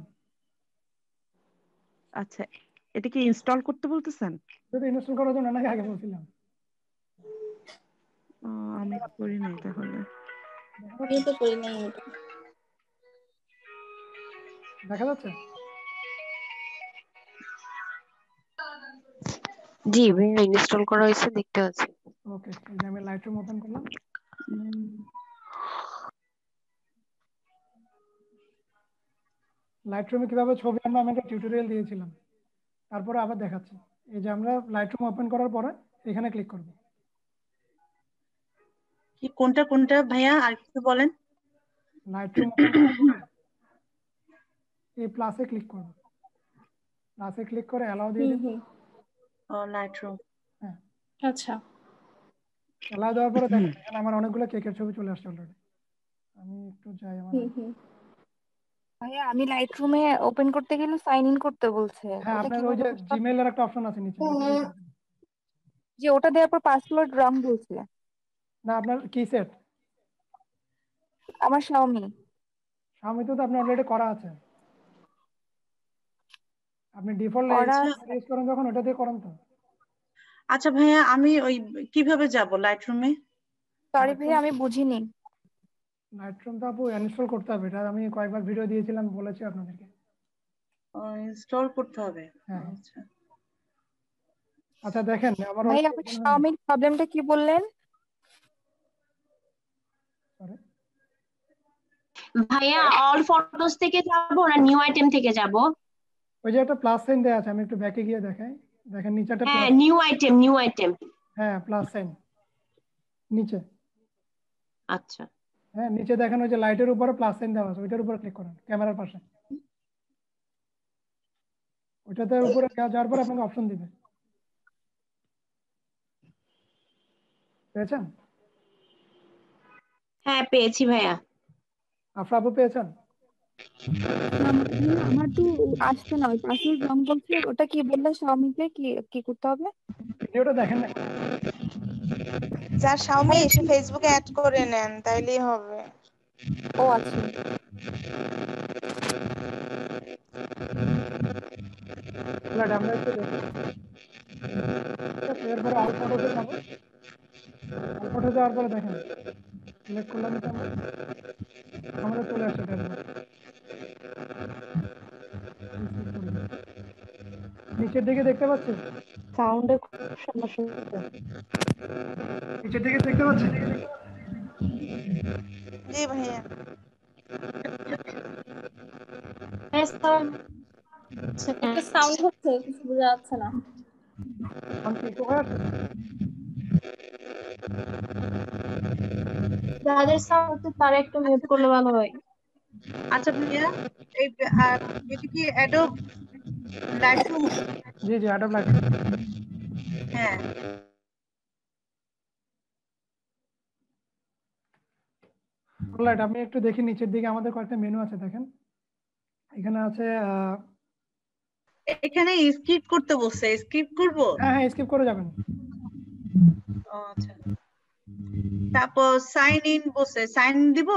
আচ্ছা, এটা কি ইনস্টল করতে বলতেছেন? যদি ইনস্টল করার জন্য নাকি আগে বলছিলাম। আমি করি নাই তাহলে। আমি তো করি নাই এটা। দেখা যাচ্ছে? জি ভাইয়া, ইনস্টল করা হয়েছে, দেখতে পাচ্ছি। ওকে, এই যে আমি লাইটরুম ওপেন করলাম। লাইটরুমে কিভাবে ছবি আনবো আমি একটা টিউটোরিয়াল দিয়েছিলাম, তারপরে আবার দেখাচ্ছি। এই যে আমরা লাইটরুম ওপেন করার পরে এখানে ক্লিক করব। কি কোনটা কোনটা ভাইয়া আর কিছু বলেন? লাইটরুম ওপেন করার পরে এই প্লাসে ক্লিক করব। প্লাসে ক্লিক করে অ্যালাউ দিয়ে দেব। লাইটরুম। হ্যাঁ, আচ্ছা, অ্যালাউ দেওয়ার পরে দেখেন এখানে আমার অনেকগুলো কেকের ছবি চলে আসছে অলরেডি। আমি একটু যাই আমার। ভাইয়া আমি লাইটরুমে ওপেন করতে গেলে সাইন ইন করতে বলছে, হ্যাঁ, ওটা আপনার ওই কিভাবে যে করতে হবে? জিমেইলের একটা অপশন আছে নিচে, ওইটা দিয়ে করবেন। যে ওটা দেওয়ার পর পাসওয়ার্ড রং বলছে। না, আপনার কি সেট? আমার শাওমি। স্বামী তো আপনার অলরেডি করা আছে। আপনি ডিফল্ট করা আচ্ছা ইউজ করেন যখন ওটা দিয়ে করেন তো। আচ্ছা ভাইয়া, আমি ওই কিভাবে যাব লাইটরুমে? সরি ভাইয়া আমি বুঝিনি। লাইটরুম তো আপু ইনস্টল করতে হবে, এটা আমি কয়েকবার ভিডিও দিয়েছিলাম, বলেছি আপনাদেরকে। ইনস্টল করতে হবে। হ্যাঁ। আচ্ছা আচ্ছা দেখেন আমার ভাই অলরেডি আমার ওপেন হয়ে গেছে। শাওমির প্রবলেমটা কি বললেন? Sorry। ভাইয়া অল ফটোস থেকে যাব না নিউ আইটেম থেকে যাব? ওই যে একটা প্লাস সাইন দেয়া আছে, আমি একটু ব্যাকে গিয়ে দেখাই। দেখেন নিচে একটা হ্যাঁ, plus. New item, new item. হ্যাঁ, প্লাস সাইন নিচে। আচ্ছা, হ্যাঁ, নিচে দেখেন ওই যে লাইটের উপরে প্লাস সাইন দেওয়া আছে, ওইটার উপরে ক্লিক করুন, ক্যামেরার পাশে। ওইটাতে উপরে যাওয়ার পর আপনাকে অপশন দিবে। পেয়েছেন? হ্যাঁ পেয়েছি ভাইয়া। আপু পেয়েছেন? আমার তো আসছে না, ওই পাসওয়ার্ড রং বলছে। ওটা কি বললে শাওমিতে কি কি করতে হবে? ভিডিওটা দেখেন না। যার শাওমি সে ফেসবুকে অ্যাড করে নেন, তাইলেই হবে। ও আচ্ছা। আমরা একটু দেখি। এরপরে অল ফটোতে যাবো। অল ফটো যাওয়ার পরে দেখেন সিলেক্ট করলাম, এটা আমাদের চলে আসছে ড্যাশবোর্ড। নিচের দিকে দেখতে পাচ্ছেন? সাউন্ডের খুব সমস্যা হচ্ছে। নিচের দিকে দেখতে পাচ্ছেন? জি ভাইয়া। একটা সাউন্ড হচ্ছে, কিছু বোঝা যাচ্ছে না। যাদের সাউন্ড হচ্ছে তারা একটু মিউট করলে ভালো হয়। আচ্ছা ভাইয়া, এই এটা কি অ্যাডোব লাইটরুম? জি জি, অ্যাডোব লাইটরুম। হ্যাঁ। অলরাইট, আমি একটু দেখি নিচের দিকে আমাদের কয়েকটা মেনু আছে দেখেন। এখানে আছে এখানে স্কিপ করতে বলছে, স্কিপ করব? হ্যাঁ হ্যাঁ স্কিপ করে যাবেন। ও আচ্ছা, তারপর সাইন ইন বলছে, সাইন দিব?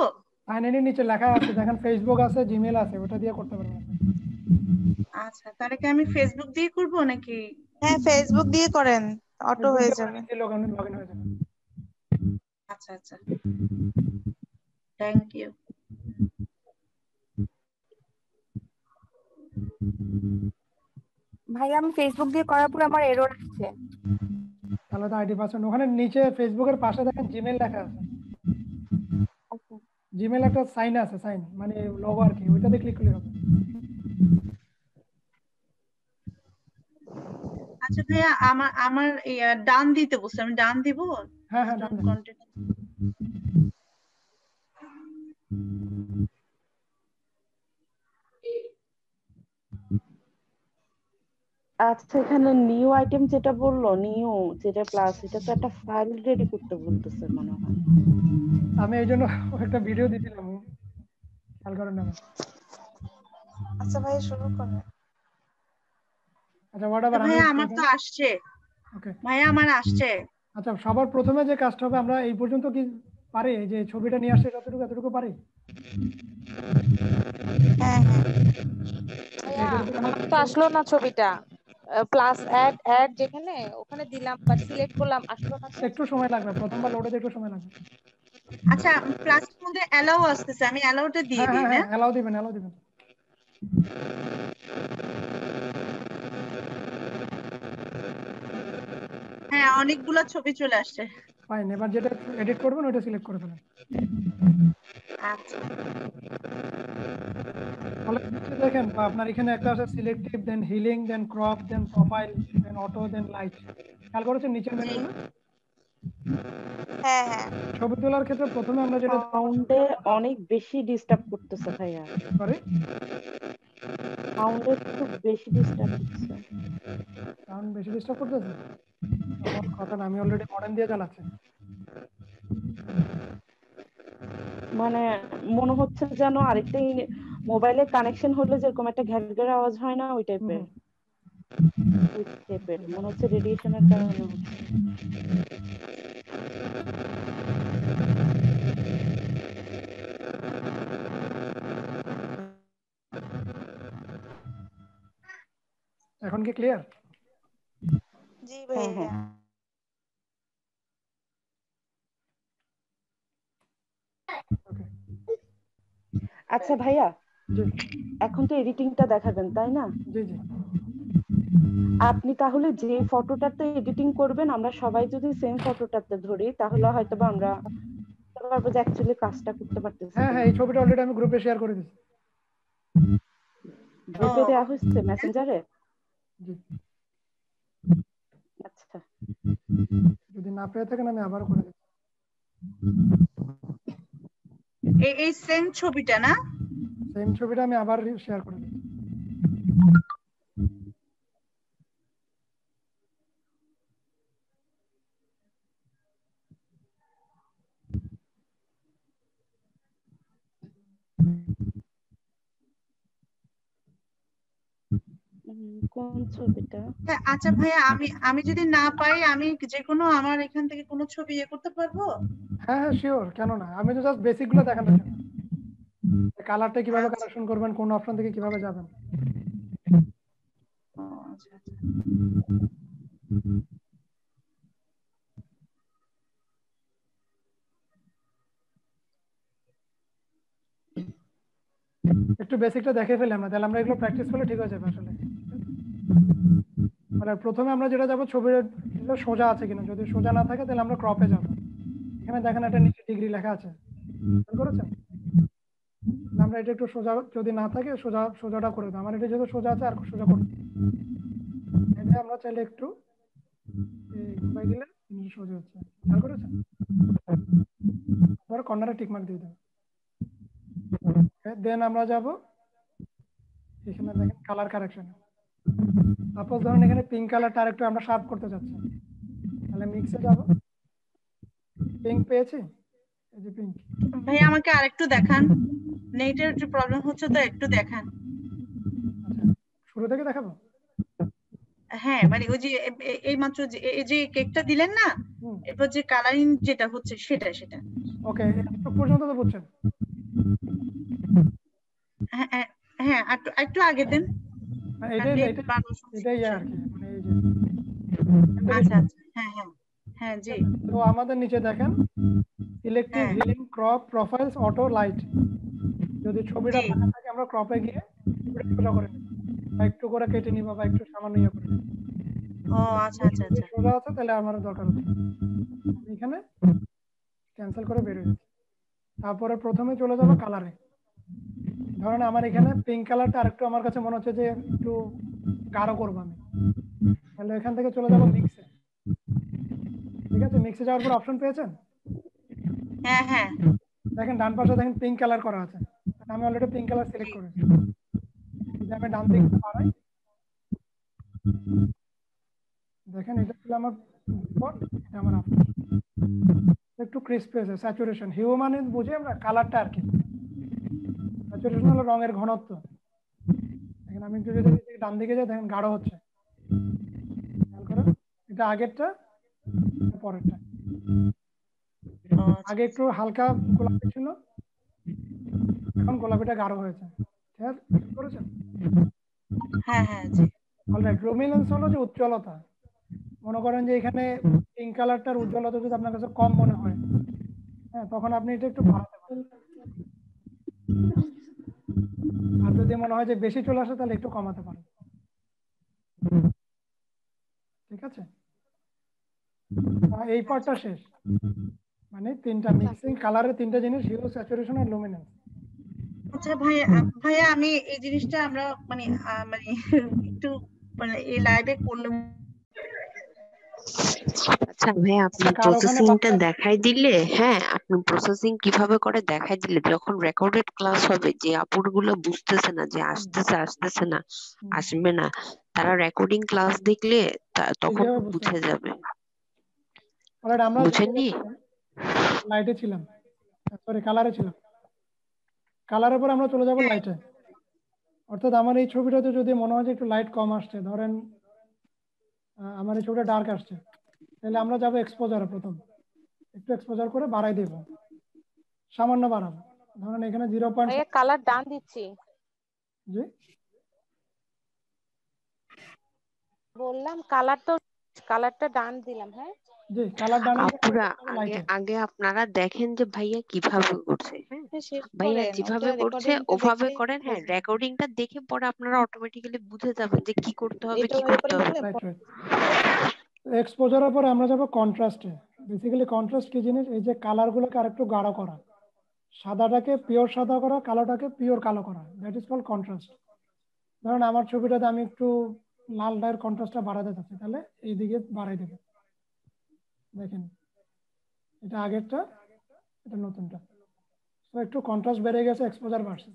সাইন ইনের নিচে লেখা আছে দেখেন ফেসবুক আছে, জিমেল আছে, ওটা দিয়ে করতে পারবেন। আচ্ছা, তাহলে কি আমি ফেসবুক দিয়ে করব নাকি? হ্যাঁ ফেসবুক দিয়ে করেন, অটো ফেসবুক হয়ে দিয়ে যাবে। লগ ইন হয়ে যাবে। আচ্ছা আচ্ছা, থ্যাংক ইউ। ভাইয়া আমি ফেসবুক দিয়ে করার পর আমার এরর আসছে। তাহলে তো আইডি পাসওয়ার্ড ওখানে নিচে ফেসবুকের পাশে দেখেন জিমেল লেখা আছে, জিমেল একটা সাইন আছে, সাইন মানে লোগো আর কি, ওইটাতে ক্লিক করলে হবে। আচ্ছা ভাইয়া, আমার আমার ডান দিতে বলছে, আমি ডান দিব? হ্যাঁ হ্যাঁ ডান দিন। কন্টিনিউ। আচ্ছা এখানে নিউ আইটেম যেটা বললো, নিউ যেটা প্লাস, এটা তো একটা ফাইল রেডি করতে বলতেছে মনে হয়। আমি এই জন্য একটা ভিডিও দিয়েছিলাম, খেয়াল করেন না। আচ্ছা ভাইয়া শুরু করেন। আচ্ছা হোয়াটএভার, আমি ভাইয়া আমার তো আসছে। ওকে ভাইয়া আমার আসছে। আচ্ছা সবার প্রথমে যে কাজটা হবে, আমরা এই পর্যন্ত কি পারি যে ছবিটা নিয়ে আসছে এতটুকু পারি? হ্যাঁ হ্যাঁ আমার তো আসলো না ছবিটা, প্লাস অ্যাড অ্যাড যেখানে ওখানে দিলাম বা সিলেক্ট করলাম, আসলো না। একটু সময় লাগবে, প্রথমবার লোডে একটু সময় লাগবে। আচ্ছা প্লাসের মধ্যে অ্যালাউ আসতেছে, আমি অ্যালাউটা দিয়ে হ্যাঁ দিই হ্যাঁ না? হ্যাঁ অ্যালাউ দিবেন, অ্যালাউ দিবেন। হ্যাঁ অনেকগুলো ছবি চলে আসছে। ফাইন, এবার যেটা এডিট করবেন ওইটা সিলেক্ট করে ফেলেন। আচ্ছা তাহলে দেখেন আপনার এখানে একটা আছে সিলেক্টিভ, দেন হিলিং, দেন ক্রপ, দেন প্রোফাইল, দেন অটো, দেন লাইট। খেয়াল করেছেন নিচের মেনুগুলো? হ্যাঁ হ্যাঁ। ছবি তোলার ক্ষেত্রে প্রথমে আমরা যেটা সাউন্ডে অনেক বেশি ডিস্টার্ব করতেছে ভাইয়া। সরি সাউন্ডে খুব বেশি ডিস্টার্ব হচ্ছে। সাউন্ড বেশি ডিস্টার্ব করতেছে? আমার কথা না, আমি অলরেডি মডেম দিয়ে চালাচ্ছি। মানে মনে হচ্ছে যেন আরেকটা মোবাইলে কানেকশন হলে যেরকম একটা ঘ্যাট আওয়াজ হয় না, ওই টাইপের মনে হচ্ছে রেডিয়েশনের কারণে হচ্ছে। এখন কি ক্লিয়ার? জি ভাইয়া। আচ্ছা ভাইয়া, এখন তো এডিটিংটা দেখাবেন তাই না? জি জি। আপনি তাহলে যে ফটোটাতে এডিটিং করবেন, আমরা সবাই যদি সেম ফটোটাতে ধরি তাহলে হয়তো আমরা বুঝতে পারবো যে অ্যাকচুয়ালি কাজটা করতে পারতেছি। হ্যাঁ হ্যাঁ এই ছবিটা অলরেডি আমি গ্রুপে শেয়ার করে দিয়েছি। গ্রুপে দেওয়া হয়েছে মেসেঞ্জারে? জি। আচ্ছা যদি না পেয়ে থাকেন আমি আবার করে দিচ্ছি। এই সেম ছবিটা না? সেম ছবিটা আমি আবার শেয়ার করে দিচ্ছি। কোন ছবিটা? আচ্ছা ভাইয়া, আমি যদি না পাই, আমি যে কোনো আমার এখান থেকে কোনো ছবি করতে পারবো? হ্যাঁ হ্যাঁ শিওর, কেন না। আমি তো জাস্ট বেসিক গুলো দেখানোর জন্য, কালারটা কিভাবে কালেকশন করবেন, কোন অপশন থেকে কিভাবে যাবেন। একটু বেসিকটা দেখে ফেলে আমরা, তাহলে আমরা এগুলো প্র্যাকটিস করলে ঠিক হয়ে যাবে আসলে। মানে প্রথমে আমরা যেটা যাবো, ছবির সোজা আছে কিনা, যদি সোজা না থাকে তাহলে আমরা ক্রপে যাব। এখানে দেখেন একটা নিচে ডিগ্রি লেখা আছে, খেয়াল করেছেন? আমরা এটা একটু সোজা, যদি না থাকে সোজাটা করে দাও। আমার এটা যেহেতু সোজা আছে আর সোজা করে এটা আমরা চাইলে একটু ঘুরাই দিলে সোজা হচ্ছে, খেয়াল করেছেন? আবার কর্নারে টিক মার্ক দিয়ে দেবো। দেন আমরা যাব এখানে দেখেন কালার কারেকশনে। সাপোজ ধরুন এখানে পিঙ্ক কালারটা আরেকটু আমরা শার্প করতে চাচ্ছি, তাহলে মিক্সে যাব। পিঙ্ক পেয়েছি, এই যে পিঙ্ক। ভাই আমাকে আরেকটু দেখান, নেটের একটু প্রবলেম হচ্ছে তো, একটু দেখান। আচ্ছা শুরু থেকে দেখাবো? হ্যাঁ মানে ওই যে এই মাত্র যে এই যে কেকটা দিলেন না, এরপর যে কালারিং যেটা হচ্ছে সেটা ওকে, একটু পর্যন্ত তো বুঝছেন? হ্যাঁ হ্যাঁ হ্যাঁ, একটু আগে দেন, এটাই নেট এটাই বাড়ানোর এটাই সমস্যা। আর কি, মানে এই যে আচ্ছা আচ্ছা, হ্যাঁ হ্যাঁ হ্যাঁ জি। তো আমাদের নিচে দেখেন সিলেক্টিভ হ্যাঁ healing crop profiles auto light, যদি ছবিটা জি ফাঁকা থাকে আমরা ক্রপে গিয়ে ছবিটা সোজা করে নিই, বা একটু করে কেটে নিব, বা একটু সামান্য ইয়ে করে নিব। ও আচ্ছা আচ্ছা যদি আচ্ছা সোজা আছে তাহলে আমার দরকার হচ্ছে না। আমি এখানে ক্যান্সেল করে বেরিয়ে যাচ্ছি। তারপরে প্রথমে চলে যাবো কালারে। ধরেন আমার এখানে পিঙ্ক কালারটা আরেকটু আমার কাছে মনে হচ্ছে যে একটু গাঢ় করবো আমি, তাহলে এখান থেকে চলে যাবো মিক্সে। ঠিক আছে, মিক্সে যাওয়ার পর অপশন পেয়েছেন? হ্যাঁ হ্যাঁ দেখেন ডান পাশে দেখেন পিঙ্ক কালার করা আছে, আমি অলরেডি পিঙ্ক কালার সিলেক্ট করেছি। যদি আমি ডান দিকে বাড়াই, দেখেন এটা ছিল আমার বিফোর, এটা আমার আফটার। একটু ক্রিস্প হয়েছে, স্যাচুরেশন। হিউ মানে বুঝি আমরা কালারটা আর কি, স্যাচুরেশন হলো রঙের ঘনত্ব। দেখেন আমি একটু যদি ডান দিকে যাই দেখেন গাঢ় হচ্ছে, খেয়াল করেন। এটা আগেরটা, এটা পরেরটা। ও আচ্ছা আগে একটু হালকা গোলাপি ছিল, এখন গোলাপিটা গাঢ় হয়েছে। খেয়াল করেছেন? হ্যাঁ হ্যাঁ জি অলরাইট। লুমিনেন্স হলো যে উজ্জ্বলতা। মনে করেন যে এখানে পিঙ্ক কালারটার উজ্জ্বলতা যদি আপনার কাছে কম মনে হয়, হ্যাঁ, তখন আপনি এটা একটু বাড়াতে পারেন। আর যদি মনে হয় যে বেশি চলে আসে তাহলে একটু কমাতে পারেন। ঠিক আছে, এই পার্টটা শেষ। মানে তিনটা মিক্সিং কালারের তিনটা জিনিস, হিউ, স্যাচুরেশন আর লুমিনেন্স। আচ্ছা ভাইয়া, ভাইয়া আমি এই জিনিসটা আমরা মানে মানে একটু মানে এই লাইভে করলাম। আচ্ছা ভাই, আপনি কার ওখানে প্রসেসিংটা দেখাই দিলে, হ্যাঁ আপনি প্রসেসিং কিভাবে করে দেখাই দিলে, যখন রেকর্ডেড ক্লাস হবে যে আপুর গুলো বুঝতেছে না যে আসতেছে না আসবে না, তারা রেকর্ডিং ক্লাস দেখলে তখন এইভাবে বুঝতে বুঝে পারবেন। যাবে। অলরাইট, আমরা বুঝেননি? লাইটে ছিলাম, সরি কালারে ছিলাম। কালারের পর আমরা চলে যাব লাইটে। অর্থাৎ আমার এই ছবিটাতে যদি মনে হয় যে একটু লাইট কম আসছে, ধরেন আমার এই ছবিটা ডার্ক আসছে, তাহলে আমরা যাবো এক্সপোজারে। প্রথম একটু এক্সপোজার করে বাড়াই দেব, সামান্য বাড়াবো। ধরেন এখানে 0.5। ভাইয়া কালার ডান দিচ্ছি, জি বললাম কালারটা ডান দিলাম। হ্যাঁ জি, কালার ডান আপুরা আগে লাইটে। আগে আপনারা দেখেন যে ভাইয়া কিভাবে করছে, হ্যাঁ শেষ ভাইয়া করেন, যেভাবে ওটা করছে রেকর্ডিংটা ওভাবে দেখে করেন। হ্যাঁ, বুঝবেন। রেকর্ডিংটা দেখে পরে আপনারা অটোমেটিক্যালি বুঝে যাবেন যে কি করতে হবে এটা কি ওই করতে করে হবে। দিলে রাইট রাইট। এক্সপোজারের পরে আমরা যাব কন্ট্রাস্টে। বেসিক্যালি কন্ট্রাস্ট কি জিনিস? এই যে কালারগুলোকে আরেকটু গাঢ় করা, সাদাটাকে পিওর সাদা করা, কালোটাকে পিওর কালো করা, দ্যাট ইজ কল্ড কন্ট্রাস্ট। ধরুন আমার ছবিটাতে আমি একটু লালটার কন্ট্রাস্টটা বাড়াতে চাচ্ছি, তাহলে এইদিকে বাড়াই দেবো। দেখেন এটা আগেরটা, এটা নতুনটা, তো একটু কন্ট্রাস্ট বেড়ে গেছে, এক্সপোজার বাড়ছে।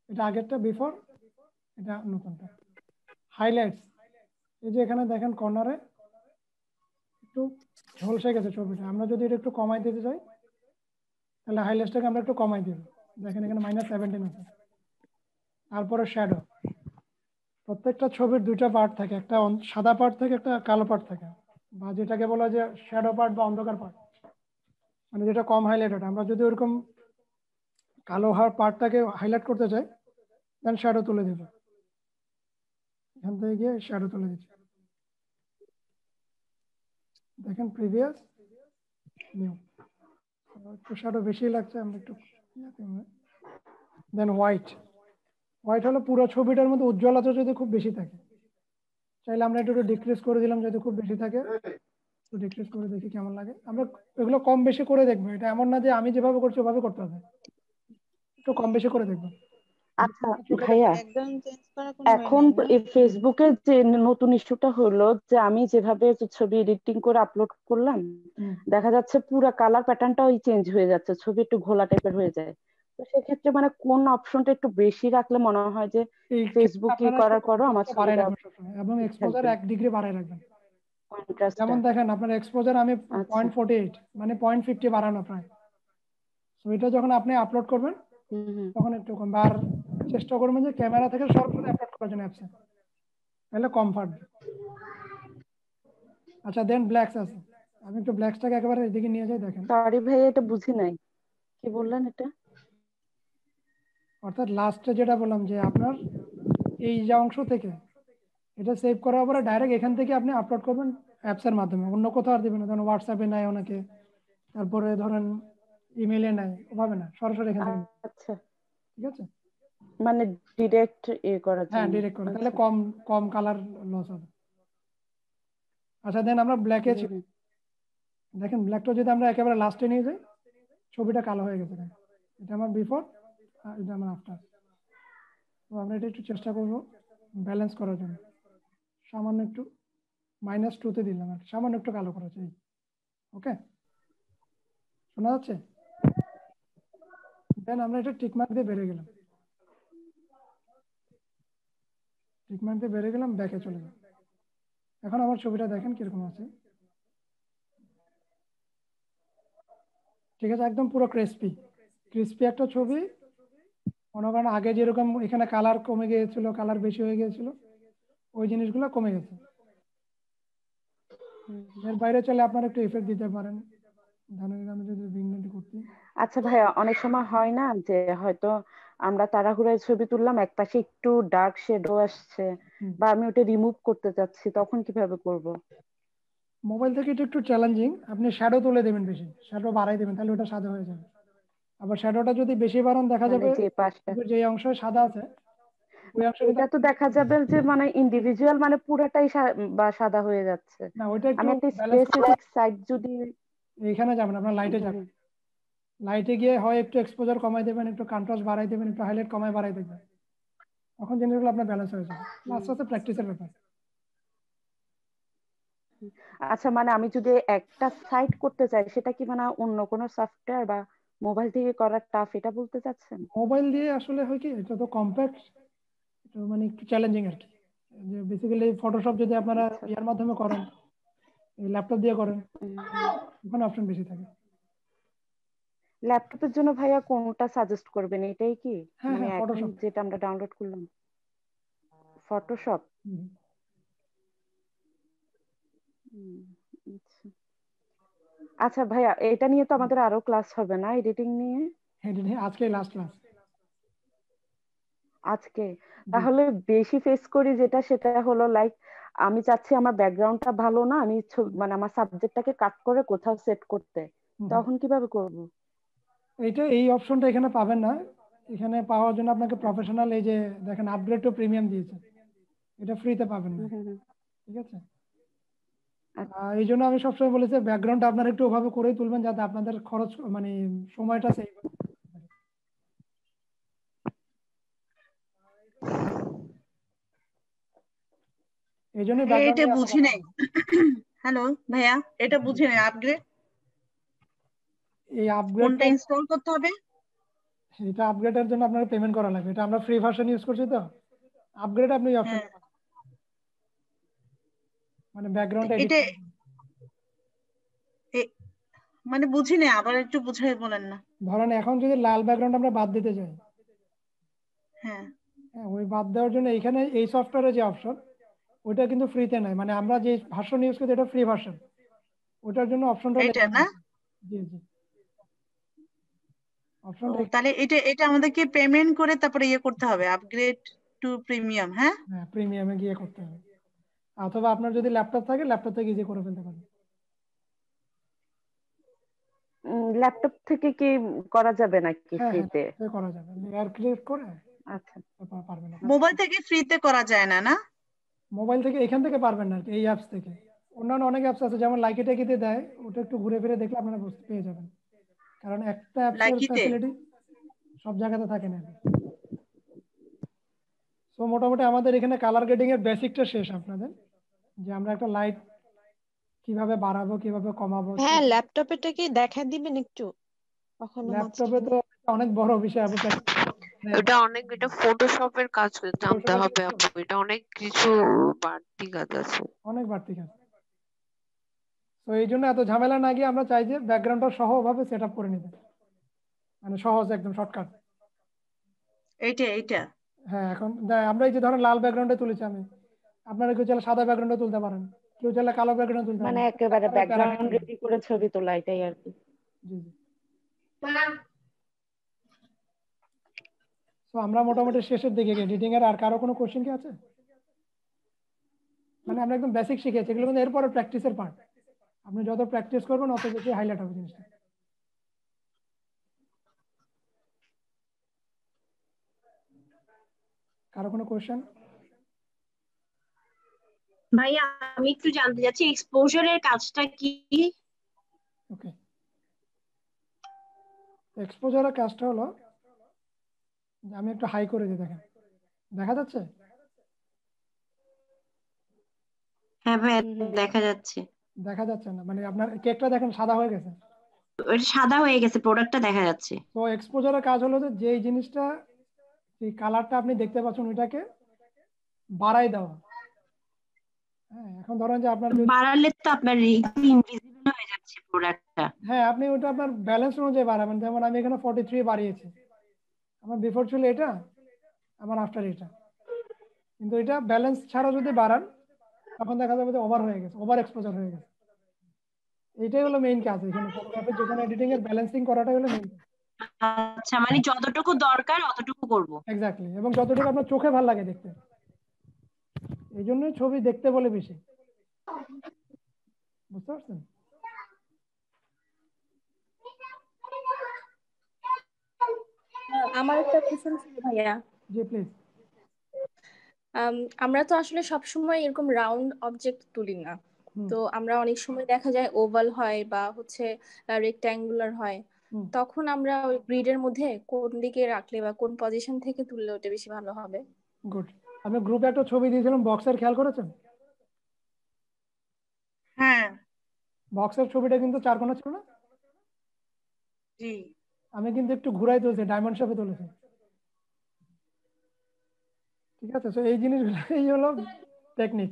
এটা আগেরটা বিফোর, এটা নতুনটা। হাইলাইটস, এই যে এখানে দেখেন কর্নারে একটু ঝলসে গেছে ছবিটা, আমরা যদি এটা একটু কমাই দিতে চাই তাহলে হাইলাইটসটাকে আমরা একটু কমাই দিব। দেখেন এখানে -17 আছে। তারপরে শ্যাডো। প্রত্যেকটা ছবির দুইটা পার্ট থাকে, একটা সাদা পার্ট থাকে, একটা কালো পার্ট থাকে, বা যেটাকে বলা যায় শ্যাডো পার্ট বা অন্ধকার পার্ট, মানে যেটা কম হাইলাইটেড। আমরা যদি ওরকম কালো পার্টটাকে হাইলাইট করতে চাই, দেন শ্যাডো তুলে দিব। এখান থেকে গিয়ে শ্যাডো তুলে দিচ্ছি। দেখেন প্রিভিয়াস, নিউ, একটু শ্যাডো বেশি লাগছে, আমরা একটু দেন হোয়াইট। হোয়াইট হলো পুরো ছবিটার মধ্যে উজ্জ্বলতা যদি খুব বেশি থাকে, চাইলে আমরা একটু ডিক্রিজ করে দিলাম। যদি খুব বেশি থাকে একটু ডিক্রিজ করে দেখি কেমন লাগে। আমরা এগুলো কম বেশি করে দেখবো, এটা এমন না যে আমি যেভাবে করছি ওভাবে করতে হবে, একটু কম বেশি করে দেখবো। আচ্ছা ভাইয়া, একদম চেঞ্জ করা কোনো ওয়ে এখন নাই না? এই ফেসবুকে যে নতুন ইস্যুটা হলো যে আমি যেভাবে ছবি এডিটিং করে আপলোড করলাম, দেখা যাচ্ছে পুরো কালার প্যাটার্নটাও চেঞ্জ হয়ে যাচ্ছে, ছবি একটু ঘোলা টাইপের হয়ে যায়। তো সেক্ষেত্রে মানে কোন অপশনটা একটু বেশি রাখলে মনে হয় যে ফেসবুক করার পরও আমার বাড়াই ছবিটা রাখবেন সবসময়, এবং এক্সপোজার 1 ডিগ্রি বাড়াই রাখবেন। কন্ট্রাস্টটা? যেমন দেখেন আপনার এক্সপোজার আমি 0.48 মানে 0.50 বাড়ানো প্রায়। তো এটা যখন আপনি আপলোড করবেন তখন একটু কম। আর চেষ্টা করবেন যে ক্যামেরা থেকে সরাসরি আপলোড করার জন্য অ্যাপসে। তাহলে কম ফাটবে। আচ্ছা দেন ব্ল্যাকস আছে, আমি একটু ব্ল্যাকসটাকে একেবারে এদিকে নিয়ে যাই, দেখেন। সরি ভাইয়া, এটা বুঝি নাই, কি বললেন এটা? অর্থাৎ লাস্টে যেটা বললাম যে আপনার এই যে অংশ থেকে এটা সেভ করার পরে ডাইরেক্ট এখান থেকে আপনি আপলোড করবেন অ্যাপসের মাধ্যমে, অন্য কোথাও আর দিবেন না। ধরেন হোয়াটসঅ্যাপে নেয় অনেকে, তারপরে ধরেন ইমেইলে নেয়, ওভাবে না, সরাসরি এখান থেকে। আচ্ছা, ঠিক আছে, মানে ডিরেক্ট করার হ্যাঁ জন্য। ডিরেক্ট করে, তাহলে আচ্ছা। কম কম কালার লস হবে। আচ্ছা দেন আমরা ব্ল্যাকে দেখেন, ব্ল্যাকটা যদি আমরা একেবারে লাস্টে নিয়ে যাই, ছবিটা কালো হয়ে গেছে। এটা আমার বিফোর, এটা আমার আফটার। তো আমরা এটা একটু চেষ্টা করবো ব্যালেন্স করার জন্য, সামান্য একটু -2-তে দিলাম আর সামান্য একটু কালো করা চাই। ওকে, শোনা যাচ্ছে? দেন আমরা এটা টিকমার্ক দিয়ে বেরিয়ে গেলাম, টিকমার্ক দিয়ে বেরিয়ে গেলাম, ব্যাকে চলে গেলাম। এখন আমার ছবিটা দেখেন কিরকম আছে। ঠিক আছে, একদম পুরো ক্রিস্পি ক্রিস্পি একটা ছবি। মনে করেন আগে যেরকম এখানে কালার কমে গিয়েছিল, কালার বেশি হয়ে গিয়েছিল, ওই জিনিসগুলো কমে গেছে। এর বাইরে চলে আপনারা একটু ইফেক্ট দিতে পারেন, ধরেন আমি যদি ভিগনেট করতে। আচ্ছা ভাইয়া, অনেক সময় হয় না যে হয়তো আমরা তাড়াহুড়ায় ছবি তুললাম, একপাশে একটু ডার্ক শেডো আসছে, বা আমি ওটা রিমুভ করতে চাচ্ছি, তখন কিভাবে করব? মোবাইল থেকে এটা একটু চ্যালেঞ্জিং। আপনি শ্যাডো তুলে দেবেন, বেশি শ্যাডো বাড়াই দেবেন, তাহলে ওটা সাদা হয়ে যাবে। আবার শ্যাডোটা যদি বেশি বাড়ান, দেখা মানে যাবে যে পাশটা, যে অংশ সাদা আছে ওই অংশ কিন্তু এটা তো দেখা যাবে যে মানে ইন্ডিভিজুয়াল মানে পুরাটাই বা সাদা হয়ে যাচ্ছে। না, ওইটা একটু আমি একটা ব্যালেন্স স্পেসিফিক সাইড যদি এইখানে যাবেন, আপনার লাইটে যাবেন, লাইটে গিয়ে হয় একটু এক্সপোজার কমাই দেবেন, একটু কন্ট্রাস্ট বাড়াই দেবেন, একটু হাইলাইট কমাই বাড়াই দেবেন, তখন জিনিসগুলো আপনার ব্যালেন্স হয়ে যাবে। আস্তে আস্তে প্র্যাকটিসের ব্যাপার। আচ্ছা, মানে আমি যদি একটা সাইট করতে চাই, সেটা কি মানে অন্য কোনো সফটওয়্যার বা মোবাইল থেকে করা টাফ, এটা বলতে চাচ্ছেন? মোবাইল দিয়ে আসলে হয় কি, এটা তো কম্প্যাক্ট, এটা মানে একটু চ্যালেঞ্জিং আর কি। যে বেসিক্যালি ফটোশপ যদি আপনারা ইয়ার মাধ্যমে করেন, ল্যাপটপ দিয়ে করেন, ওখানে অপশন বেশি থাকে। ল্যাপটপের জন্য ভাইয়া কোনটা সাজেস্ট করবেন, এটাই কি হ্যাঁ মানে হ্যাঁ, এখন ফটোশপ। যেটা আমরা ডাউনলোড করলাম, ফটোশপ? আচ্ছা। আচ্ছা ভাইয়া, এটা নিয়ে তো আমাদের আরো ক্লাস হবে না, এডিটিং নিয়ে? হ্যাঁ, আজকে লাস্ট ক্লাস। আজকে তাহলে বেশি ফেস করি যেটা, সেটা হলো লাইক আমি চাচ্ছি আমার ব্যাকগ্রাউন্ডটা ভালো না, আমি মানে আমার সাবজেক্টটাকে কাট করে কোথাও সেট করতে, তখন কিভাবে করব? এই অপশনটা এখানে পাবেন না। এখানে পাওয়ার জন্য আপনাকে প্রফেশনাল, এই যে দেখেন আপগ্রেড টু প্রিমিয়াম দিয়েছে, এটা ফ্রিতে পাবেন না। ঠিক আছে, এই জন্য আমি সবসময় বলেছি ব্যাকগ্রাউন্ডটা আপনারা একটু ওভাবে করেই তুলবেন, যাতে আপনাদের খরচ মানে সময়টা সেভ হয়। এই জন্য এটা বুঝি নাই। হ্যালো ভাইয়া, এটা বুঝি নাই, আপগ্রেড এই কোনটা ইনস্টল করতে হবে? এটা আপগ্রেডের জন্য আপনাকে পেমেন্ট করা লাগবে। এটা আমরা ফ্রি ভার্সন ইউজ করছি, তো আপগ্রেড আপনি এই অপশন মানে ব্যাকগ্রাউন্ড এডিট এটা মানে বুঝি নাই, আবার একটু বুঝাই বলেন না। ধরেন এখন যদি লাল ব্যাকগ্রাউন্ড আমরা বাদ দিতে চাই, হ্যাঁ, ওই বাদ দেওয়ার জন্য এইখানে এই সফটওয়্যারে যে অপশন, ওইটা কিন্তু ফ্রিতে নাই। মানে আমরা যে ভার্সন ইউজ করি এটা ফ্রি ভার্সন, ওটার জন্য অপশনটা এটা না? জি জি, তাহলে এটা আমাদেরকে পেমেন্ট করে তারপরে ইয়ে করতে হবে, আপগ্রেড টু প্রিমিয়াম। হ্যাঁ, প্রিমিয়ামে গিয়ে করতে হবে, অথবা আপনার যদি ল্যাপটপ থাকে ল্যাপটপ থেকে ইজি করে ফেলতে পারেন। ল্যাপটপ থেকে কি করা যাবে নাকি ফ্রিতে? হ্যাঁ, করা যাবে, লেয়ার ক্রিয়েট করে। আচ্ছা, পারবেন না, মোবাইল থেকে ফ্রিতে করা যায় না? না, মোবাইল থেকে এখান থেকে পারবেন না, এই অ্যাপস থেকে। অন্যান্য অনেক অ্যাপস আছে, যেমন লাইকি টাকিতে দেয়, ওটা একটু ঘুরে ফিরে দেখলে আপনারা পেয়ে যাবেন, কারণ একটা অ্যাপসের ফ্যাসিলিটি সব জায়গাতে থাকে না। তো মোটামুটি আমাদের এখানে কালার গ্রেডিং এর বেসিকটা শেষ আপনাদের, যে আমরা একটা লাইট কিভাবে বাড়াবো, কিভাবে কমাবো। হ্যাঁ, ল্যাপটপেটা কি দেখা দিবেন একটু? ল্যাপটপে তো অনেক বড় বিষয় আপু, এটা ফটোশপের কাজ জানতে হবে আপু, এটা অনেক কিছু বাড়তি কাজ আছে, অনেক বাড়তি কাজ। তো এই জন্য এত ঝামেলা না গিয়ে আমরা চাই যে ব্যাকগ্রাউন্ডটা সহজভাবে সেট আপ করে নিতে, মানে সহজ একদম শর্টকাট। এইটা হ্যাঁ, এখন আমরা এই যে ধরেন লাল ব্যাকগ্রাউন্ডে তুলেছি আমি, আপনারা কেউ চাইলে সাদা ব্যাকগ্রাউন্ডে তুলতে পারেন, কেউ চাইলে কালো ব্যাকগ্রাউন্ডে তুলতে মানে পারেন, একেবারে আপনার ব্যাকগ্রাউন্ড প্যারাগ্রাফ। রেডি করে ছবি তোলা, এটাই আর কি। জি জি। তো আমরা মোটামুটি শেষের দিকে এডিটিং এর। আর কারো কোনো কোশ্চেন কি আছে? মানে আমরা একদম বেসিক শিখেছি, এগুলো কিন্তু এরপরে প্র্যাকটিসের পার্ট। আপনি যত প্র্যাকটিস করবেন অত বেশি হাইলাইট হবে জিনিসটা। কারো কোনো কোশ্চেন? ভাইয়া আমি একটু জানতে চাচ্ছি এক্সপোজারের কাজটা কি? ওকে, এক্সপোজারের কাজটা হলো, আমি একটু হাই করে দিই, দেখেন দেখা যাচ্ছে? হ্যাঁ ভাইয়া দেখা যাচ্ছে। দেখা যাচ্ছে না মানে আপনার কেকটা দেখেন সাদা হয়ে গেছে। ওটা সাদা হয়ে গেছে, প্রোডাক্টটা দেখা যাচ্ছে। তো এক্সপোজারের কাজ হলো যে যেই জিনিসটা, যে কালারটা আপনি দেখতে পাচ্ছেন ওইটাকে বাড়াই দেওয়া। হ্যাঁ, এখন ধরেন যে আপনার বাড়ালে তো আপনার ইনভিজিবল হয়ে যাচ্ছে প্রোডাক্টটা। হ্যাঁ, আপনি ওটা আপনার ব্যালেন্স অনুযায়ী বাড়াবেন। যেমন আমি এখানে 43 বাড়িয়েছি, আমার বিফোর ছিল এটা, আমার আফটার এটা। কিন্তু এটা ব্যালেন্স ছাড়া যদি বাড়ান তখন দেখা যাবে যে ওভার হয়ে গেছে, ওভার এক্সপোজার হয়ে গেছে। এইটাই হলো মেইন কাজ এখানে, ফটোগ্রাফির যেখানে এডিটিং এর ব্যালেন্সিং করাটাই হলো মেইন। আচ্ছা, মানে যতটুকু দরকার অতটুকু করব। এক্স্যাক্টলি, এবং যতটুকু আপনার চোখে ভালো লাগে দেখতে, এই জন্যই ছবি দেখতে বলে বেশি। বুঝতে পারছেন? আমার একটা কোশ্চেন ছিল ভাইয়া। জি প্লিজ। আমরা তো আসলে সবসময় এরকম রাউন্ড অবজেক্ট তুলি না, তো আমরা অনেক সময় দেখা যায় ওভাল হয় বা হচ্ছে রেক্ট্যাঙ্গুলার হয়। তখন আমরা ওই গ্রিডের মধ্যে কোন দিকে রাখলে বা কোন পজিশন থেকে তুললে ওটা বেশি ভালো হবে? গুড। আমি গ্রুপে একটা ছবি দিয়েছিলাম বক্সের, খেয়াল করেছেন? হ্যাঁ বক্সের ছবিটা কিন্তু চার কোণা ছিল না? জি। আমি কিন্তু একটু ঘুরাই তুলছি, ডায়মন্ড শেপে তুলেছি। ঠিক আছে, তো এই জিনিসগুলো এই হলো টেকনিক,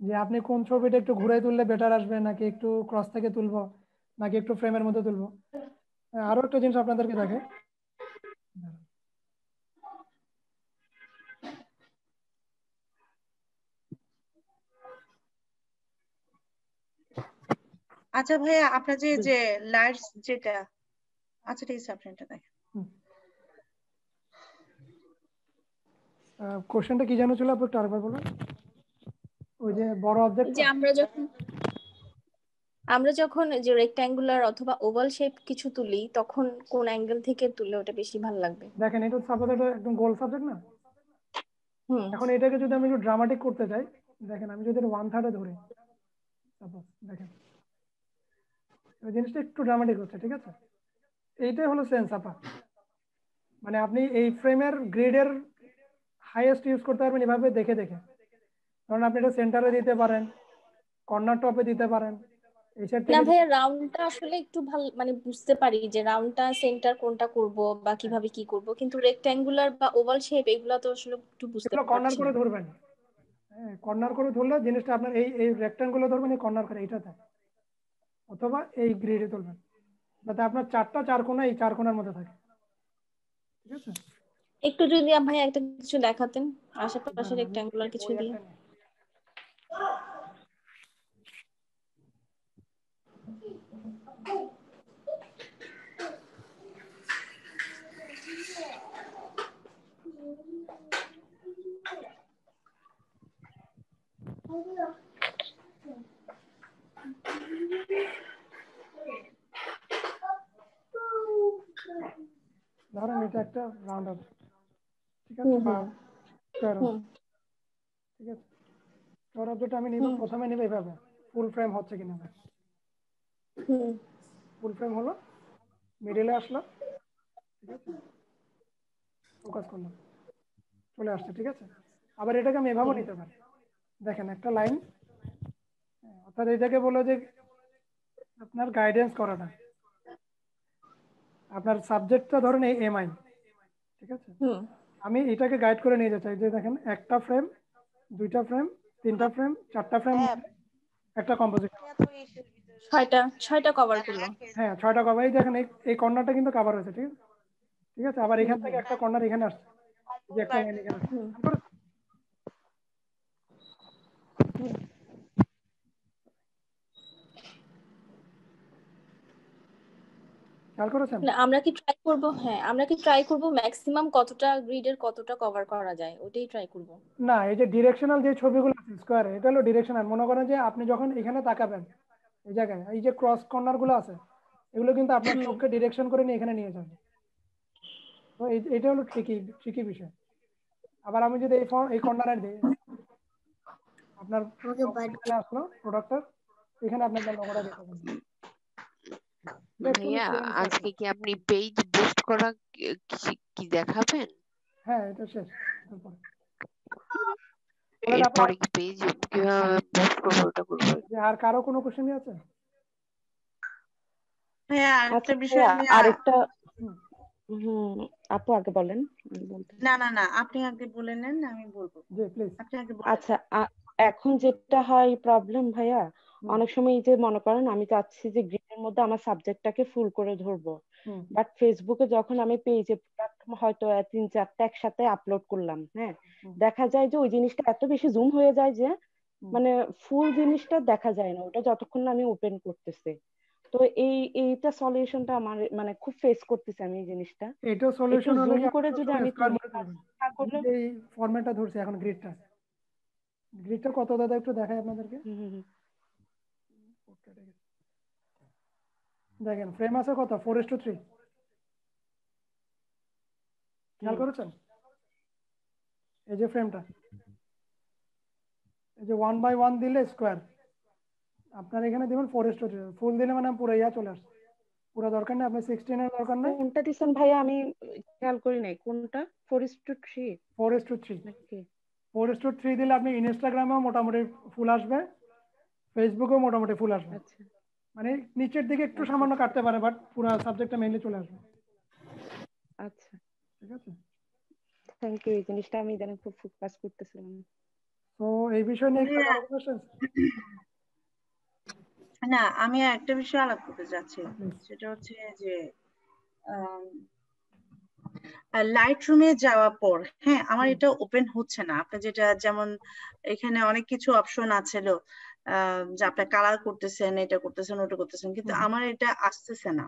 যে আপনি কোন ছবিটা একটু ঘুরাই তুললে বেটার আসবে, নাকি একটু ক্রস থেকে তুলবো, নাকি একটু ফ্রেমের মধ্যে তুলবো। আরো একটা জিনিস আপনাদেরকে দেখে, আচ্ছা ভাইয়া, আপনার যে যে লাইটস যেটা, আচ্ছা ঠিক আছে আপনি এটা দেখেন। কোশ্চেনটা কি জানো ছিল, আপনি একটু আরেকবার বলুন। ওই যে বড় অবজেক্ট, যে আমরা যখন যে রেক্ট্যাঙ্গুলার অথবা ওভাল শেপ কিছু তুলি তখন কোন অ্যাঙ্গেল থেকে তুললে ওটা বেশি ভালো লাগবে? দেখেন এটা সাপোজ এটা একদম গোল সাবজেক্ট না, এখন এটাকে যদি আমি একটু ড্রামাটিক করতে চাই, দেখেন আমি যদি 1/3 ধরি সাপোজ, দেখেন এই জিনিসটা একটু ড্রামাটিক হচ্ছে। ঠিক আছে, এইটাই হলো সেন্স আপা। মানে আপনি এই ফ্রেমের গ্রিডের হাইয়েস্ট ইউজ করতে পারবেন এভাবে দেখে দেখে। কারণ আপনি এটা সেন্টারে দিতে পারেন, কর্নার টপে দিতে পারেন, এই সাইড না থেকে ভাইয়া, রাউন্ডটা আসলে একটু ভালো মানে বুঝতে পারি যে রাউন্ডটা সেন্টার কোনটা করব বা কিভাবে কি করব, কিন্তু রেক্ট্যাঙ্গুলার বা ওভাল শেপ এগুলো তো আসলে একটু বুঝতে এগুলো কর্নার পারছি করে না। ধরবেন। হ্যাঁ, কর্নার করে ধরলে জিনিসটা আপনার এই এই রেক্ট্যাঙ্গুলো ধরবেন, এই কর্নার করে এইটাতে, অথবা এই গ্রিডে তুলবেন, যাতে আপনার চারটা চার কোণা এই চার কোণার মধ্যে থাকে। ঠিক আছে, একটু যদি ভাইয়া একটা কিছু দেখাতেন আশেপাশে রেক্ট্যাঙ্গুলার কিছু দিয়ে। ধরেন এটা একটা রাউন্ড অবজেক্ট, ঠিক আছে, বা স্কয়ার অবজেক্ট। ঠিক আছে, স্কয়ার অবজেক্ট আমি নিব, প্রথমে নিব এইভাবে ফুল ফ্রেম হচ্ছে কিনা। ফুল ফ্রেম হলো, মিডিলে আসলাম, ঠিক আছে, ফোকাস করলাম, চলে আসছে। ঠিক আছে, আবার এটাকে আমি এভাবেও নিতে পারি। দেখেন একটা লাইন, অর্থাৎ এটাকে বলো যে আপনার গাইডেন্স করাটা, আপনার সাবজেক্টটা ধরেন এই এমআই। ঠিক আছে, আমি এটাকে গাইড করে নিয়ে যেতে চাই যে দেখেন একটা ফ্রেম, দুইটা ফ্রেম, তিনটা ফ্রেম, চারটা ফ্রেম, একটা কম্পোজিট, ছয়টা কভার করলো। হ্যাঁ 6টা কভার। এই দেখেন এই কর্নারটা কিন্তু কভার হয়েছে। ঠিক আছে, ঠিক আছে, আবার এখান থেকে একটা কর্নার এখানে আসছে, যে একটা লাইন এখানে আসছে। খেয়াল করেছেন? না আমরা কি ট্রাই করব ম্যাক্সিমাম কতটা গ্রিডের কতটা কভার করা যায় ওটাই ট্রাই করব। না, এই যে ডিরেকশনাল যে ছবিগুলো আছে স্কোয়ারে, এটা হলো ডিরেকশনাল। মনে করেন যে আপনি যখন এখানে তাকাবেন, এই জায়গায় এই যে ক্রস কর্নার গুলো আছে, এগুলো কিন্তু আপনার চোখকে ডিরেকশন করে নিয়ে এখানে নিয়ে যাবে। তো এটা হলো ট্রিকি বিষয়। আবার আমি যদি এই কর্নারে দিই, আপনার এখানে আসলো প্রোডাক্টটা, এখানে আপনার লোগোটা দেখতে পাবেন। ভাইয়া আজকে কি আপনি পেজ বুস্ট করা কি দেখাবেন? হ্যাঁ, এটা শেষ। এরপরে কি পেজ কিভাবে বুস্ট করবো ওটা করবো? আর কারো কোনো কোশ্চেন আছে? হ্যাঁ, আরেকটা বিষয় আমি আরেকটা আপু আগে বলেন। না আপনি আগে বলে নেন, আমি বলবো। জি প্লিজ। আপনি আগে বলেন। আচ্ছা, এখন যেটা হয় প্রবলেম ভাইয়া, অনেক সময় এই যে মনে করেন আমি চাচ্ছি যে গ্রিডের মধ্যে আমার সাবজেক্টটাকে ফুল করে ধরবো, বাট ফেসবুকে যখন আমি পেজে হয়তো 3-4টা একসাথে আপলোড করলাম, হ্যাঁ, দেখা যায় যে ওই জিনিসটা এত বেশি জুম হয়ে যায় যে মানে ফুল জিনিসটা দেখা যায় না ওটা যতক্ষণ না আমি ওপেন করতেছি। তো এইটা সলিউশনটা আমার মানে খুব ফেস করতেছি আমি এই জিনিসটা। এটা সলিউশন হলো জুম করে যদি আমি এই ফরম্যাটটা ধরছি এখন গ্রিডটা কত দাদা একটু দেখাই আপনাদেরকে। দেখেন ফ্রেম আছে কত, 4:3। খেয়াল করেছেন? এই যে ফ্রেমটা, এই যে 1/1 দিলে স্কোয়ার, আপনার এখানে দিবেন 4:3। ফুল দিলে মানে পুরো চলে আসছে। পুরো দরকার নেই, আপনি 16 এর দরকার নেই। কোনটা দিছেন ভাইয়া আমি খেয়াল করি নাই, কোনটা? 4:3? 4:3 4:3 দিলে আপনি ইনস্টাগ্রামেও মোটামুটি ফুল আসবে, ফেসবুকেও মোটামুটি ফুল আসবে। মানে নিচের দিকে একটু সামান্য কাটতে পারে, বাট পুরো সাবজেক্টটা মেইনলি চলে আসবে। আচ্ছা, ঠিক আছে, থ্যাংক ইউ। এই জিনিসটা আমি ইদানিং খুব ফোকাস করতেছিলাম। তো এই বিষয় নিয়ে না, আমি একটা বিষয় আলাপ করতে চাচ্ছি, সেটা হচ্ছে যে লাইট রুমে যাওয়ার পর হ্যাঁ আমার এটা ওপেন হচ্ছে না। আপনি যেটা যেমন এখানে অনেক কিছু অপশন আছিল যে আপনি কালার করতেছেন, এটা করতেছেন, ওটা করতেছেন, কিন্তু আমার এটা আসতেছে না।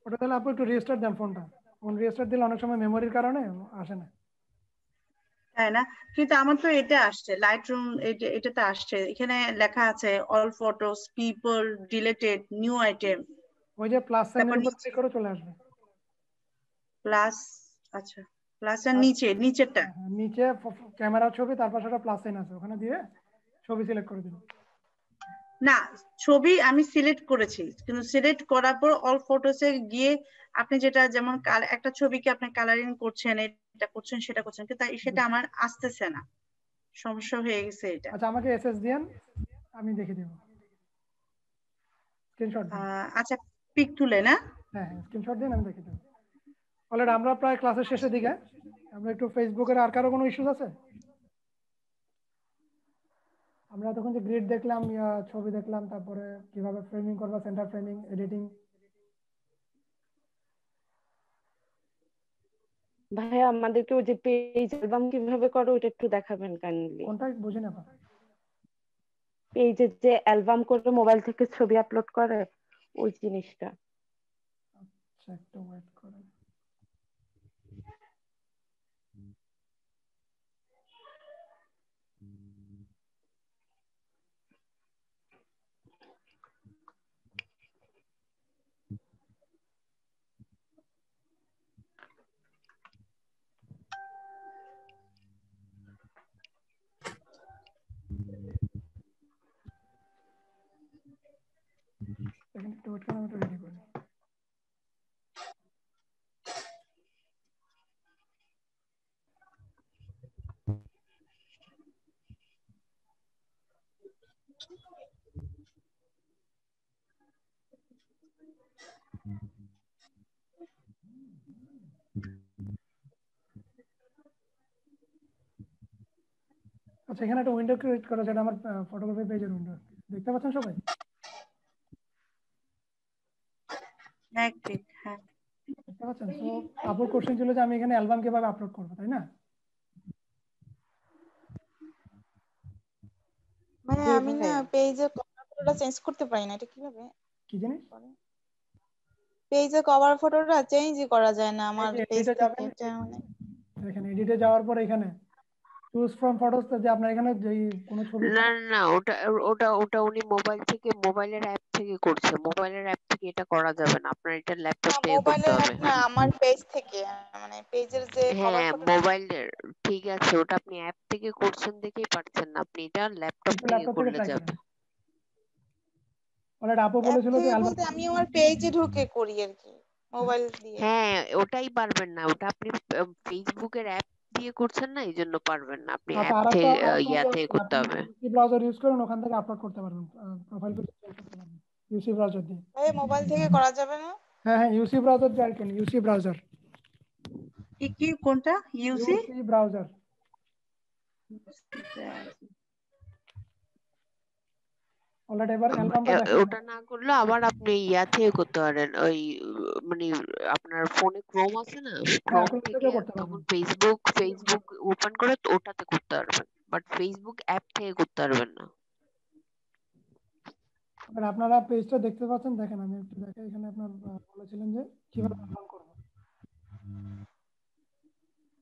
ওটা তাহলে আপনি একটু রিস্টার্ট দেন ফোনটা। ফোন রিস্টার্ট দিলে অনেক সময় মেমোরির কারণে আসে না। তাই না? কিন্তু আমার তো এটা আসছে, লাইট রুম এটাতে আসছে, এখানে লেখা আছে all photos, people, deleted, new item. ওই যে প্লাস সাইনের উপর ক্লিক করে চলে আসবে। প্লাস, আচ্ছা প্লাসের নিচেরটা নিচে ক্যামেরা ছবি, তারপর সেটা প্লাস সাইন আছে, ওখানে দিয়ে ছবি সিলেক্ট করে দিন। না, ছবি আমি সিলেক্ট করেছি, কিন্তু সিলেক্ট করার পর অল ফটোসে গিয়ে আপনি যেটা যেমন একটা ছবিকে আপনি কালারিং করছেন, এটা করছেন, সেটা করছেন, কিন্তু সেটা আমার আসতেছে না, সমস্যা হয়ে গেছে এটা। আচ্ছা, আমাকে এসএস দেন, আমি দেখে দেব। স্ক্রিনশট দিন। আচ্ছা, পিক তুলে না? হ্যাঁ, স্ক্রিনশট দিন, আমি দেখে দেব। অলরেডি আমরা প্রায় ক্লাসের শেষের দিকে, আমরা একটু ফেসবুকের আর কারো কোনো ইস্যুস আছে? আমরা তখন যে গ্রিড দেখলাম, ছবি দেখলাম, তারপরে কিভাবে ফ্রেমিং করবা, সেন্টার ফ্রেমিং, এডিটিং। ভাইয়া আমাদেরকে ওই যে পেজ অ্যালবাম কিভাবে করে ওটা একটু দেখাবেন কাইন্ডলি। কোনটা বুঝি না? পেজে যে অ্যালবাম করে মোবাইল থেকে ছবি আপলোড করে ওই জিনিসটা। আচ্ছা, একটু ওয়েট করুন। একটু ওয়েট করুন, আমি রেডি করি। আচ্ছা, এখানে একটা উইন্ডো ক্রিয়েট করা, যেটা আমার ফটোগ্রাফি পেজের উইন্ডো। দেখতে পাচ্ছেন সবাই? হ্যাঁ, হ্যাঁ দেখতে পাচ্ছেন? তো আপুর কোশ্চেন ছিল যে আমি এখানে অ্যালবাম কিভাবে আপলোড করব, তাই না? মানে আমি না পেজের কন্ট্রোলটা চেঞ্জ করতে পারি না, এটা কিভাবে? কি জানিস? পেজে কভার ফটোটা চেঞ্জই করা যায় না আমার পেজ এডিটে থেকে, যাবেন, এটা মানে দেখেন এডিটে যাওয়ার পর এখানে চুজ ফ্রম ফটোস, যে আপনার এখানে যেই কোনো ছবি না না, ওটা ওটা ওটা উনি মোবাইলের অ্যাপ থেকে করছে। মোবাইলের অ্যাপ থেকে এটা করা যাবে না, আপনার এটা ল্যাপটপ থেকে করতে মোবাইলের হবে। না, আমার পেজ থেকে, মানে পেজের যে কভার হ্যাঁ ফটোটা। মোবাইলের, ঠিক আছে, ওটা আপনি অ্যাপ থেকে করছেন দেখেই পারছেন না, আপনি এটা ল্যাপটপ থেকে ল্যাপটপ থেকে করলে ট্রাই যাবে। করেন। অলরেডি আপু অ্যাপ বলেছিল যে থেকে অ্যালবাম, বলতে আমি আমার পেজে ঢুকে করি আর কি, মোবাইল দিয়ে। হ্যাঁ ওটাই পারবেন না, ওটা আপনি ফেসবুকের অ্যাপ দিয়ে করছেন না, এই জন্য পারবেন না, আপনি আচ্ছা অ্যাপ আর একটা থেকে অপশন ইয়া আছে, থেকে করতে আপনি হবে। ইউসি ব্রাউজার ইউজ করেন, ওখান থেকে আপলোড করতে পারবেন, প্রোফাইল পিকচার চেঞ্জ করতে পারবেন ইউসি ব্রাউজার দিয়ে। মোবাইল থেকে করা যাবে না? হ্যাঁ হ্যাঁ, ইউসি ব্রাউজার ট্রাই করুন, ইউসি ব্রাউজার। কি কোনটা? ইউসি ইউসি ব্রাউজার। অলরেডি এবার অ্যালবামটা দেখেন। ওটা না করলে আবার আপনি ইয়া থেকে করতে পারেন, ওই মানে আপনার ফোনে ক্রোম আছে না, ক্রোম থেকে তখন ফেসবুক ওপেন করে ওটাতে করতে পারবেন, বাট ফেসবুক অ্যাপ থেকে করতে পারবেন না। এবার আপনারা পেজটা দেখতে পাচ্ছেন, দেখেন আমি একটু দেখাই, এখানে আপনার বলেছিলেন যে কিভাবে অ্যালবাম করব।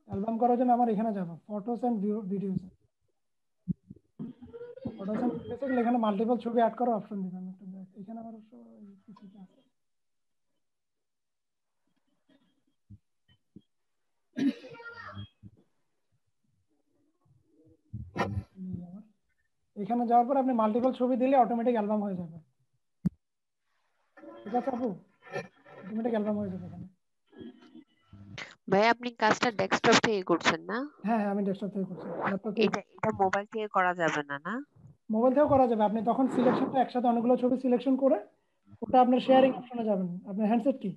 অ্যালবাম করার জন্য আমার এখানে যাব photos and videos, photos and videos গেলে এখানে মাল্টিপল ছবি অ্যাড করার অপশন দিবেন। একটু দেখ, এখানে আমার পিসিতে আছে। এখানে যাওয়ার পর আপনি মাল্টিপল ছবি দিলে অটোমেটিক অ্যালবাম হয়ে যাবে। ঠিক আছে আপু, অটোমেটিক অ্যালবাম হয়ে যাবে এখানে। ভাই আপনি কাজটা ডেস্কটপ থেকে করছেন না? হ্যাঁ আমি ডেস্কটপ থেকে করছি, ল্যাপটপ থেকে। এটা মোবাইল থেকে করা যাবে না? না মোবাইল থেকেও করা যাবে, আপনি তখন সিলেকশনটা একসাথে অনেকগুলো ছবি সিলেকশন করে ওটা আপনার শেয়ারিং অপশনে যাবেন। আপনার হ্যান্ডসেট কি?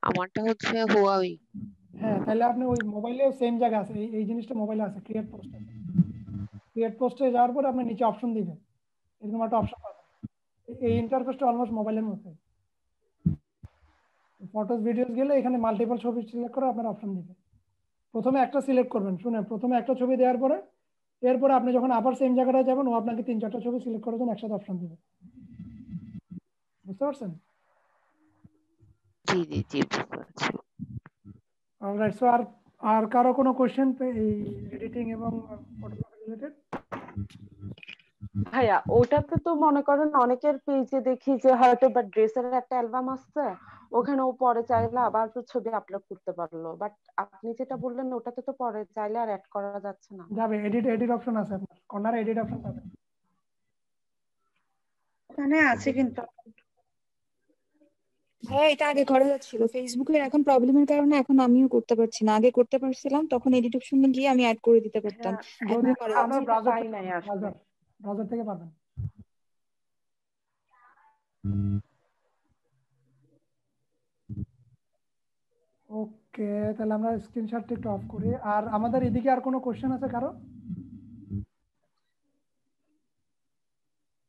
আমারটা হচ্ছে হুয়াওই। হ্যাঁ তাহলে আপনি ওই মোবাইলেও সেম জায়গা আছে, এই জিনিসটা মোবাইলে আছে, ক্রিয়েট পোস্ট আছে। ক্রিয়েট পোস্টে যাওয়ার পর আপনি নিচে অপশন দিবেন, এরকম একটা অপশন পাবেন। এই ইন্টারফেসটা অলমোস্ট মোবাইলের মতো। ফটোস ভিডিওস গেলে এখানে মাল্টিপল ছবি সিলেক্ট করে আপনার অপশন দিবে। প্রথমে একটা সিলেক্ট করবেন, শুনে প্রথমে একটা ছবি দেওয়ার পরে এরপরে আপনি যখন আবার সেম জায়গাটায় যাবেন ও আপনাকে 3-4টা ছবি সিলেক্ট করার জন্য একসাথে অপশন দিবে। বুঝতে পারছেন? জি জি জি বুঝতে পারছি। অলরাইট, সো আর কারো কোনো কোশ্চেন এই এডিটিং এবং ফটোগ্রাফি রিলেটেড? ভাইয়া ওটাতে তো মনে করেন অনেকের পেজে দেখি যে হয়তো বা ড্রেসের একটা অ্যালবাম আসছে, ওখানে ও পরে চাইলে আবার তো ছবি আপলোড করতে পারলো, বাট আপনি যেটা বললেন ওটাতে তো পরে চাইলে আর অ্যাড করা যাচ্ছে না। যাবে, এডিট অপশন আছে আপনার কর্নারে, এডিট অপশন পাবেন। ওখানে আছে কিন্তু। হ্যাঁ এটা আগে করা যাচ্ছিল, ফেসবুকের এখন প্রবলেমের কারণে এখন আমিও করতে পারছি না। আগে করতে পারছিলাম, তখন এডিট অপশনে গিয়ে আমি অ্যাড করে দিতে পারতাম, যদি এখন করা আপনার যাচ্ছে না। ব্রাউজার পাই নাই আসলে। ব্রাউজার থেকে পাবেন। ওকে, তাহলে আমরা স্ক্রিনশটটা একটু অফ করি। আর আমাদের এদিকে আর কোনো কোশ্চেন আছে কারো?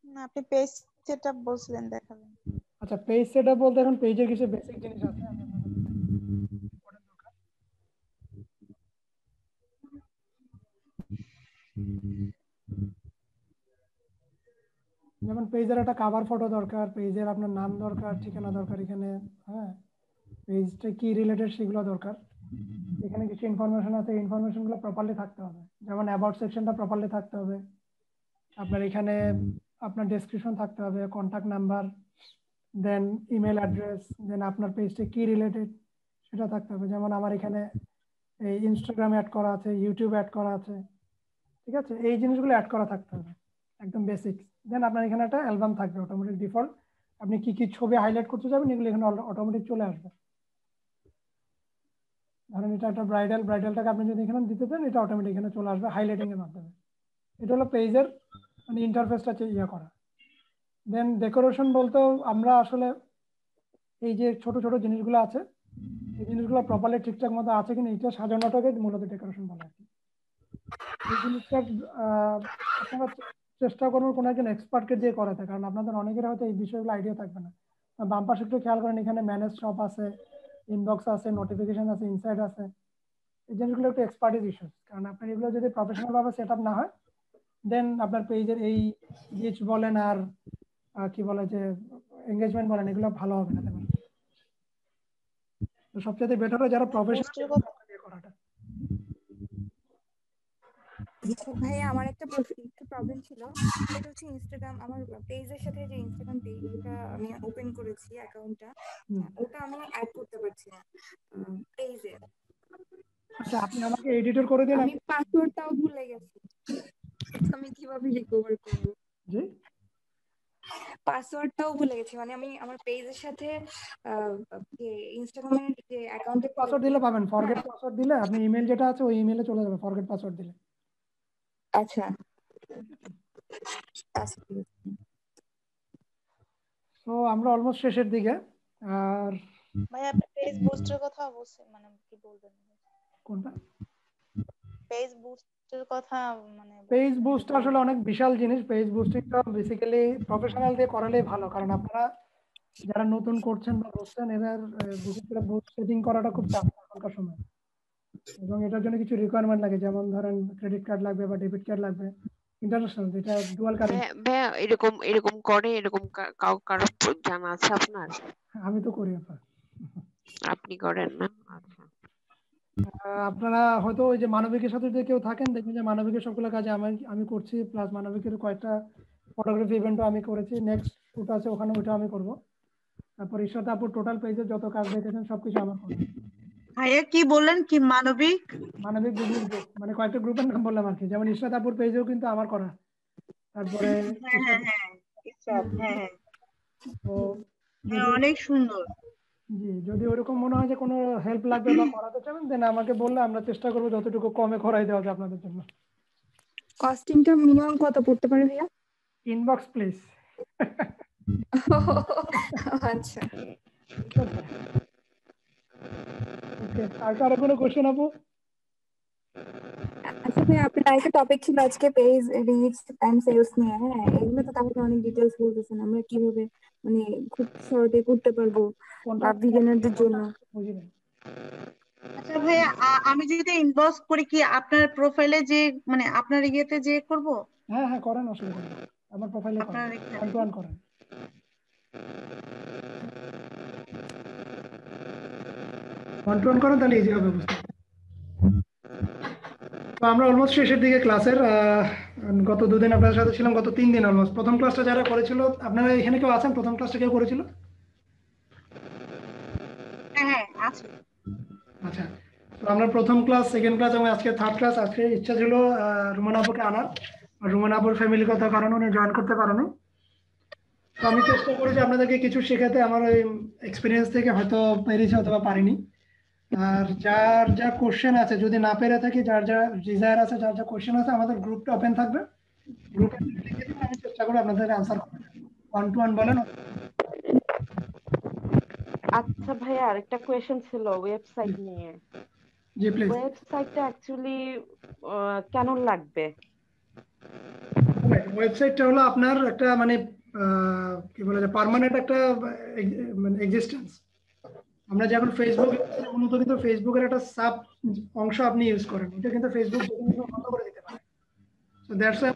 না, আপনি পেজ সেটআপ বলছিলেন, দেখাবেন। আচ্ছা, পেজ সেটআপ বলতে এখন পেজের কিছু বেসিক জিনিস আছে যেমন পেজের একটা কভার ফটো দরকার, পেজের আপনার নাম দরকার, ঠিকানা দরকার এখানে, হ্যাঁ পেজটা কি রিলেটেড সেগুলো দরকার। এখানে কিছু ইনফরমেশন আছে, ইনফরমেশনগুলো প্রপারলি থাকতে হবে। যেমন অ্যাবাউট সেকশনটা প্রপারলি থাকতে হবে, আপনার এখানে আপনার ডেসক্রিপশন থাকতে হবে, কন্ট্যাক্ট নাম্বার, দেন ইমেল অ্যাড্রেস, দেন আপনার পেজটা কি রিলেটেড সেটা থাকতে হবে। যেমন আমার এখানে এই ইনস্টাগ্রাম অ্যাড করা আছে, ইউটিউব অ্যাড করা আছে, ঠিক আছে, এই জিনিসগুলো অ্যাড করা থাকতে হবে, একদম বেসিক। দেন আপনার এখানে একটা অ্যালবাম থাকবে অটোমেটিক ডিফল্ট, আপনি কি কি ছবি হাইলাইট করতে যাবেন এগুলো এখানে অটোমেটিক চলে আসবে। ধরেন এটা একটা ব্রাইডালটাকে আপনি যদি এখানে দিতে চান, এটা অটোমেটিক এখানে চলে আসবে হাইলাইটিং এর মাধ্যমে। এটা হলো পেজের মানে ইন্টারফেসটা ইয়ে করা। দেন ডেকোরেশন বলতেও আমরা আসলে এই যে ছোট ছোট জিনিসগুলো আছে, এই জিনিসগুলো প্রপারলি ঠিকঠাক মতো আছে কিনা এটা সাজানোটাকে মূলত ডেকোরেশন বলা হয়। এই জিনিসটা আপনারা চেষ্টা করবেন কোনো একজন এক্সপার্টকে দিয়ে করাতে, কারণ আপনাদের অনেকের হয়তো এই বিষয়গুলো আইডিয়া থাকবে না। বাম পাশে একটু খেয়াল করেন, এখানে ম্যানেজ শপ আছে, ইনবক্স আছে, নোটিফিকেশন আছে, ইনসাইড আছে। এই জিনিসগুলো একটু এক্সপার্টিস ইস্যুস, কারণ আপনার এগুলো যদি প্রফেশনাল ভাবে সেট আপ না হয়, দেন আপনার পেজের এই রিচ বলেন আর কি বলে যে এঙ্গেজমেন্ট বলেন এগুলো ভালো হবে না তেমন। তো সবচেয়ে বেটার হয় যারা প্রফেশনাল করাটা। ভাই আমার একটা প্রবলেম ছিল, সেটা হচ্ছে ইনস্টাগ্রাম আমার পেজের সাথে যে ইনস্টাগ্রাম পেজ ওটা আমি ওপেন করেছি অ্যাকাউন্টটা, ওটা আমি অ্যাড করতে পারছি না পেজে। আচ্ছা আপনি আমাকে এডিটর করে দিন। আমি পাসওয়ার্ডটাও ভুলে গেছি, আমি কিভাবে রিকভার করব? জি পাসওয়ার্ডটাও ভুলে গেছি, মানে আমি আমার পেজের সাথে ইনস্টাগ্রামের যে অ্যাকাউন্টে পাসওয়ার্ড দিলে পাবেন, ফরগেট পাসওয়ার্ড দিলে আপনি ইমেল যেটা আছে ওই ইমেলে চলে যাবে ফরগেট পাসওয়ার্ড দিলে। আচ্ছা তো আমরা অলমোস্ট শেষের দিকে। আর ভাইয়া আপনি পেজ বুস্টের কথা বলছেন, মানে কি বলবেন? কোনটা? পেজ বুস্টের কথা মানে পেজ বুস্ট আসলে অনেক বিশাল জিনিস। পেজ বুস্টিংটা বেসিক্যালি প্রফেশনাল দিয়ে করালেই ভালো, কারণ আপনারা যারা নতুন করছেন বা বুঝছেন এদের বিশেষ করে বুস্ট সেটিং করাটা খুব চাপ এখনকার সময়, এবং এটার জন্য কিছু রিকোয়ারমেন্ট লাগে, যেমন ধরেন ক্রেডিট কার্ড লাগবে বা ডেবিট কার্ড লাগবে, ইন্টারন্যাশনাল যেটা ডুয়াল কারেন্সি। ভাইয়া এরকম করে, এরকম কারো জানা আছে আপনার? আমি তো করি আপনার। আপনি করেন না? আচ্ছা। আপনারা হয়তো ওই যে মানবিকের সাথে যদি কেউ থাকেন দেখবেন যে মানবিকের সবগুলো কাজে আমি করছি, প্লাস মানবিকের কয়েকটা ফটোগ্রাফি ইভেন্টও আমি করেছি। নেক্সট শুট আছে ওখানে, ওইটা আমি করব। তারপর ঈশ্বর আপুর টোটাল পেজের যত কাজ দেখেছেন সবকিছু আমার করব। ভাইয়া কি বললেন, কি মানবিক? মানবিক বিজনেস গ্রুপ মানে কয়েকটা গ্রুপের নাম বললাম আর কি, যেমন ঈশ্বর আপুর পেজেও কিন্তু আমার করা। তারপরে অনেক সুন্দর। জি, যদি ওরকম মনে হয় যে কোনো হেল্প লাগবে বা করাতে চান দেন আমাকে বললে আমরা চেষ্টা করবো যতটুকু কমে করাই দেওয়া যায় আপনাদের জন্য। কস্টিংটা মিনিমাম কত পড়তে পারে ভাইয়া? Inbox please. আচ্ছা ওকে, আর কারো কোনো কোশ্চেন আপু? আচ্ছা ভাই আপনার একটা টপিক ছিল আজকে পেজ রিচ এন্ড সেলস নিয়ে, হ্যাঁ এগুলো তো তাহলে অনেক ডিটেইলস বলতেছেন, আমরা কিভাবে মানে খুব শর্টে করতে পারবো বা বিগিনারদের জন্য। আচ্ছা ভাইয়া আমি যদি ইনবক্স করি কি আপনার প্রোফাইলে যে মানে আপনার ইয়েতে যে করব? হ্যাঁ হ্যাঁ করেন, অসুবিধা নেই, আমার প্রোফাইলে করেন, ওয়ান টু ওয়ান করেন। ওয়ান টু ওয়ান করেন তাহলে ইজি হবে বুঝতে। তো আমরা অলমোস্ট শেষের দিকে ক্লাসের। গত দুদিন আপনাদের সাথে ছিলাম, গত 3 দিন অলমোস্ট। প্রথম ক্লাসটা যারা করেছিল, আপনারা এখানে কেউ আছেন প্রথম ক্লাসটা কেউ করেছিল? হ্যাঁ আছে। আচ্ছা, তো আমরা প্রথম ক্লাস, সেকেন্ড ক্লাস এবং আজকে থার্ড ক্লাস। আজকে ইচ্ছা ছিল রুমানা আপুকে আনার, আর রুমানা আপুর ফ্যামিলির কথা কারণে উনি জয়েন করতে পারেনি। তো আমি চেষ্টা করেছি আপনাদেরকে কিছু শেখাতে, আমার ওই এক্সপিরিয়েন্স থেকে হয়তো পেরেছি অথবা পারিনি। আর যার যা কোশ্চেন আছে, যদি না পেরে থাকি, যার যা ডিজায়ার আছে, যার যা কোশ্চেন আছে, আমাদের গ্রুপটা ওপেন থাকবে, গ্রুপে লিখে দিন, আমি চেষ্টা করব আপনাদের আনসার করতে। ওয়ান টু ওয়ান বলেন। আচ্ছা ভাইয়া আরেকটা কোয়েশ্চেন ছিল ওয়েবসাইট নিয়ে। জি প্লিজ। ওয়েবসাইটটা অ্যাকচুয়ালি কেন লাগবে? ওয়েবসাইটটা হলো আপনার একটা মানে কি বলা যায়, পার্মানেন্ট একটা মানে এক্সিস্টেন্স। আমরা যেমন ফেসবুক মূলত কিন্তু ফেসবুকের একটা সাব অংশ আপনি ইউজ করেন, এটা কিন্তু ফেসবুক বন্ধ করে দিতে পারে। সো দ্যাটস ওয়াই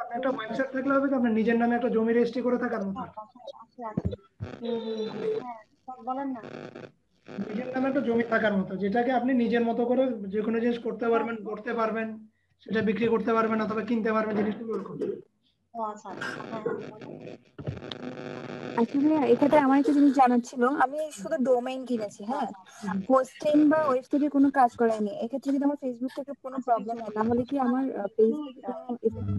আপনার একটা ওয়েবসাইট থাকলে হবে, আপনার নিজের নামে একটা জমি রেজিস্ট্রি করে থাকার মতো। বলেন না, নিজের নামে একটা জমি থাকার মতো, যেটাকে আপনি নিজের মতো করে যে কোনো জিনিস করতে পারবেন, করতে পারবেন, সেটা বিক্রি করতে পারবেন অথবা কিনতে পারবেন, জিনিসগুলো ওরকম। আচ্ছা ভাইয়া এক্ষেত্রে আমার একটা জিনিস জানার ছিল, আমি শুধু ডোমেইন কিনেছি, হ্যাঁ হোস্টিং বা ওয়েবসাইটে কোনো কাজ করাইনি। এক্ষেত্রে যদি আমার ফেসবুক থেকে কোনো প্রবলেম হয় তাহলে কি আমার পেজ থেকে কোনো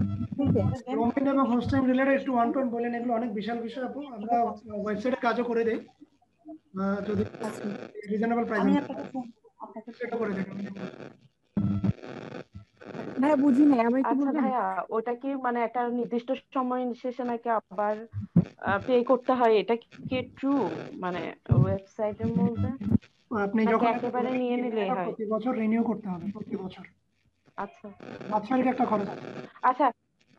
ডোমেইন এবং হোস্টিং রিলেটেড একটু ওয়ান টু ওয়ান বলেন, এগুলো অনেক বিশাল বিষয় আপু। আমরা ওয়েবসাইটে কাজও করে দেই, যদি রিজনেবল প্রাইসে সেটা করে দেই। ভাইয়া বুঝি নাই, আবার একটু আচ্ছা বলবেন? ভাইয়া ওটা কি মানে একটা নির্দিষ্ট সময় শেষে নাকি আবার পে করতে হয়, এটা কি ট্রু? মানে ওয়েবসাইটের মধ্যে আপনি নাকি যখন একেবারে নিয়ে নিলেই হয়? প্রতি বছর রিনিউ করতে হবে, প্রতি বছর। আচ্ছা বাৎসরিক একটা খরচ আছে। আচ্ছা,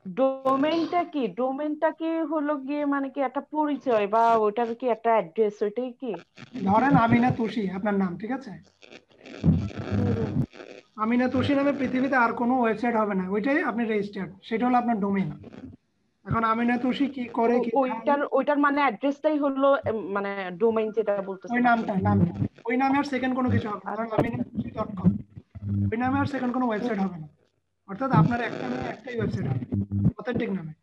ডোমেইনটা কি হলো গিয়ে মানে কি একটা পরিচয় বা ওটার কি একটা অ্যাড্রেস, ওইটাই কি? ধরেন আমিনা তুষি আপনার নাম, ঠিক আছে? আমিনা তুষি নামে পৃথিবীতে আর কোনো ওয়েবসাইট হবে না, ওইটাই আপনি রেজিস্টার্ড, সেটা হলো আপনার ডোমেইন। এখন আমিনা তুষি কি করে কি ওইটার মানে অ্যাড্রেসটাই হলো মানে ডোমেইন যেটা বলতেছেন ওই নামটা ওই নামে আর সেকেন্ড কোনো কিছু হবে না, ধরুন aminatushi.com, ওই নামে আর সেকেন্ড কোনো ওয়েবসাইট হবে না, অর্থাৎ আপনার একটা নামে একটাই ওয়েবসাইট হবে অথেন্টিক নামে।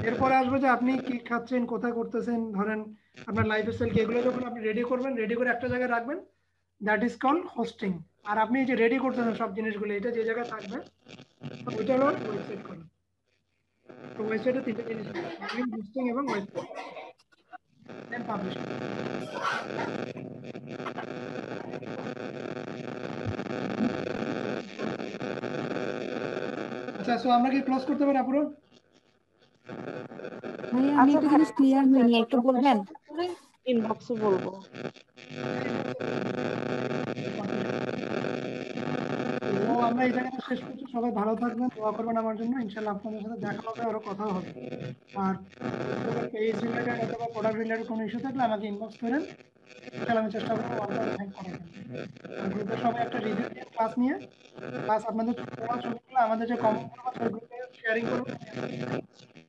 এরপরে আসবে যে আপনি কি খাচ্ছেন, কোথায় করতেছেন, ধরেন আপনার লাইফস্টাইল কি, এগুলো যখন আপনি রেডি করবেন, রেডি করে একটা জায়গায় রাখবেন, দ্যাট ইজ কল্ড হোস্টিং। আর আপনি যে রেডি করতেছেন সব জিনিসগুলো, এটা যে জায়গায় থাকবে ওইটা হলো ওয়েবসাইট করা। তো ওয়েবসাইটে তিনটে জিনিস আছে, হোস্টিং এবং ওয়েবসাইট, দেন পাবলিশিং। আচ্ছা, সো আমরা কি ক্লোজ করতে পারি আপুরা? ভাইয়া আমি একটা জিনিস ক্লিয়ার হয়নি, একটু বলবেন? ইনবক্সে বলবো। তো আমরা এই জায়গাটা শেষ করছি, সবাই ভালো থাকবেন, দোয়া করবেন আমার জন্য, ইনশাআল্লাহ আপনাদের সাথে দেখা হবে, আরো কথা হবে। আর পেজ রিলেটেড অথবা প্রোডাক্ট রিলেটেড কোনো ইস্যু থাকলে আমাকে ইনবক্স করেন, ইনশাআল্লাহ আমি চেষ্টা করবো হেল্প করার জন্য। আর গ্রুপের সবাই একটা রিভিউ ক্লাস নিয়ে, ক্লাস আপনাদের ছবিগুলো আমাদের যে কমেন্ট করবো সেই গ্রুপে শেয়ারিং করবো,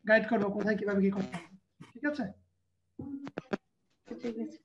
গাইড করবো কোথায় কিভাবে কি করতে হবে। ঠিক আছে? ঠিক আছে।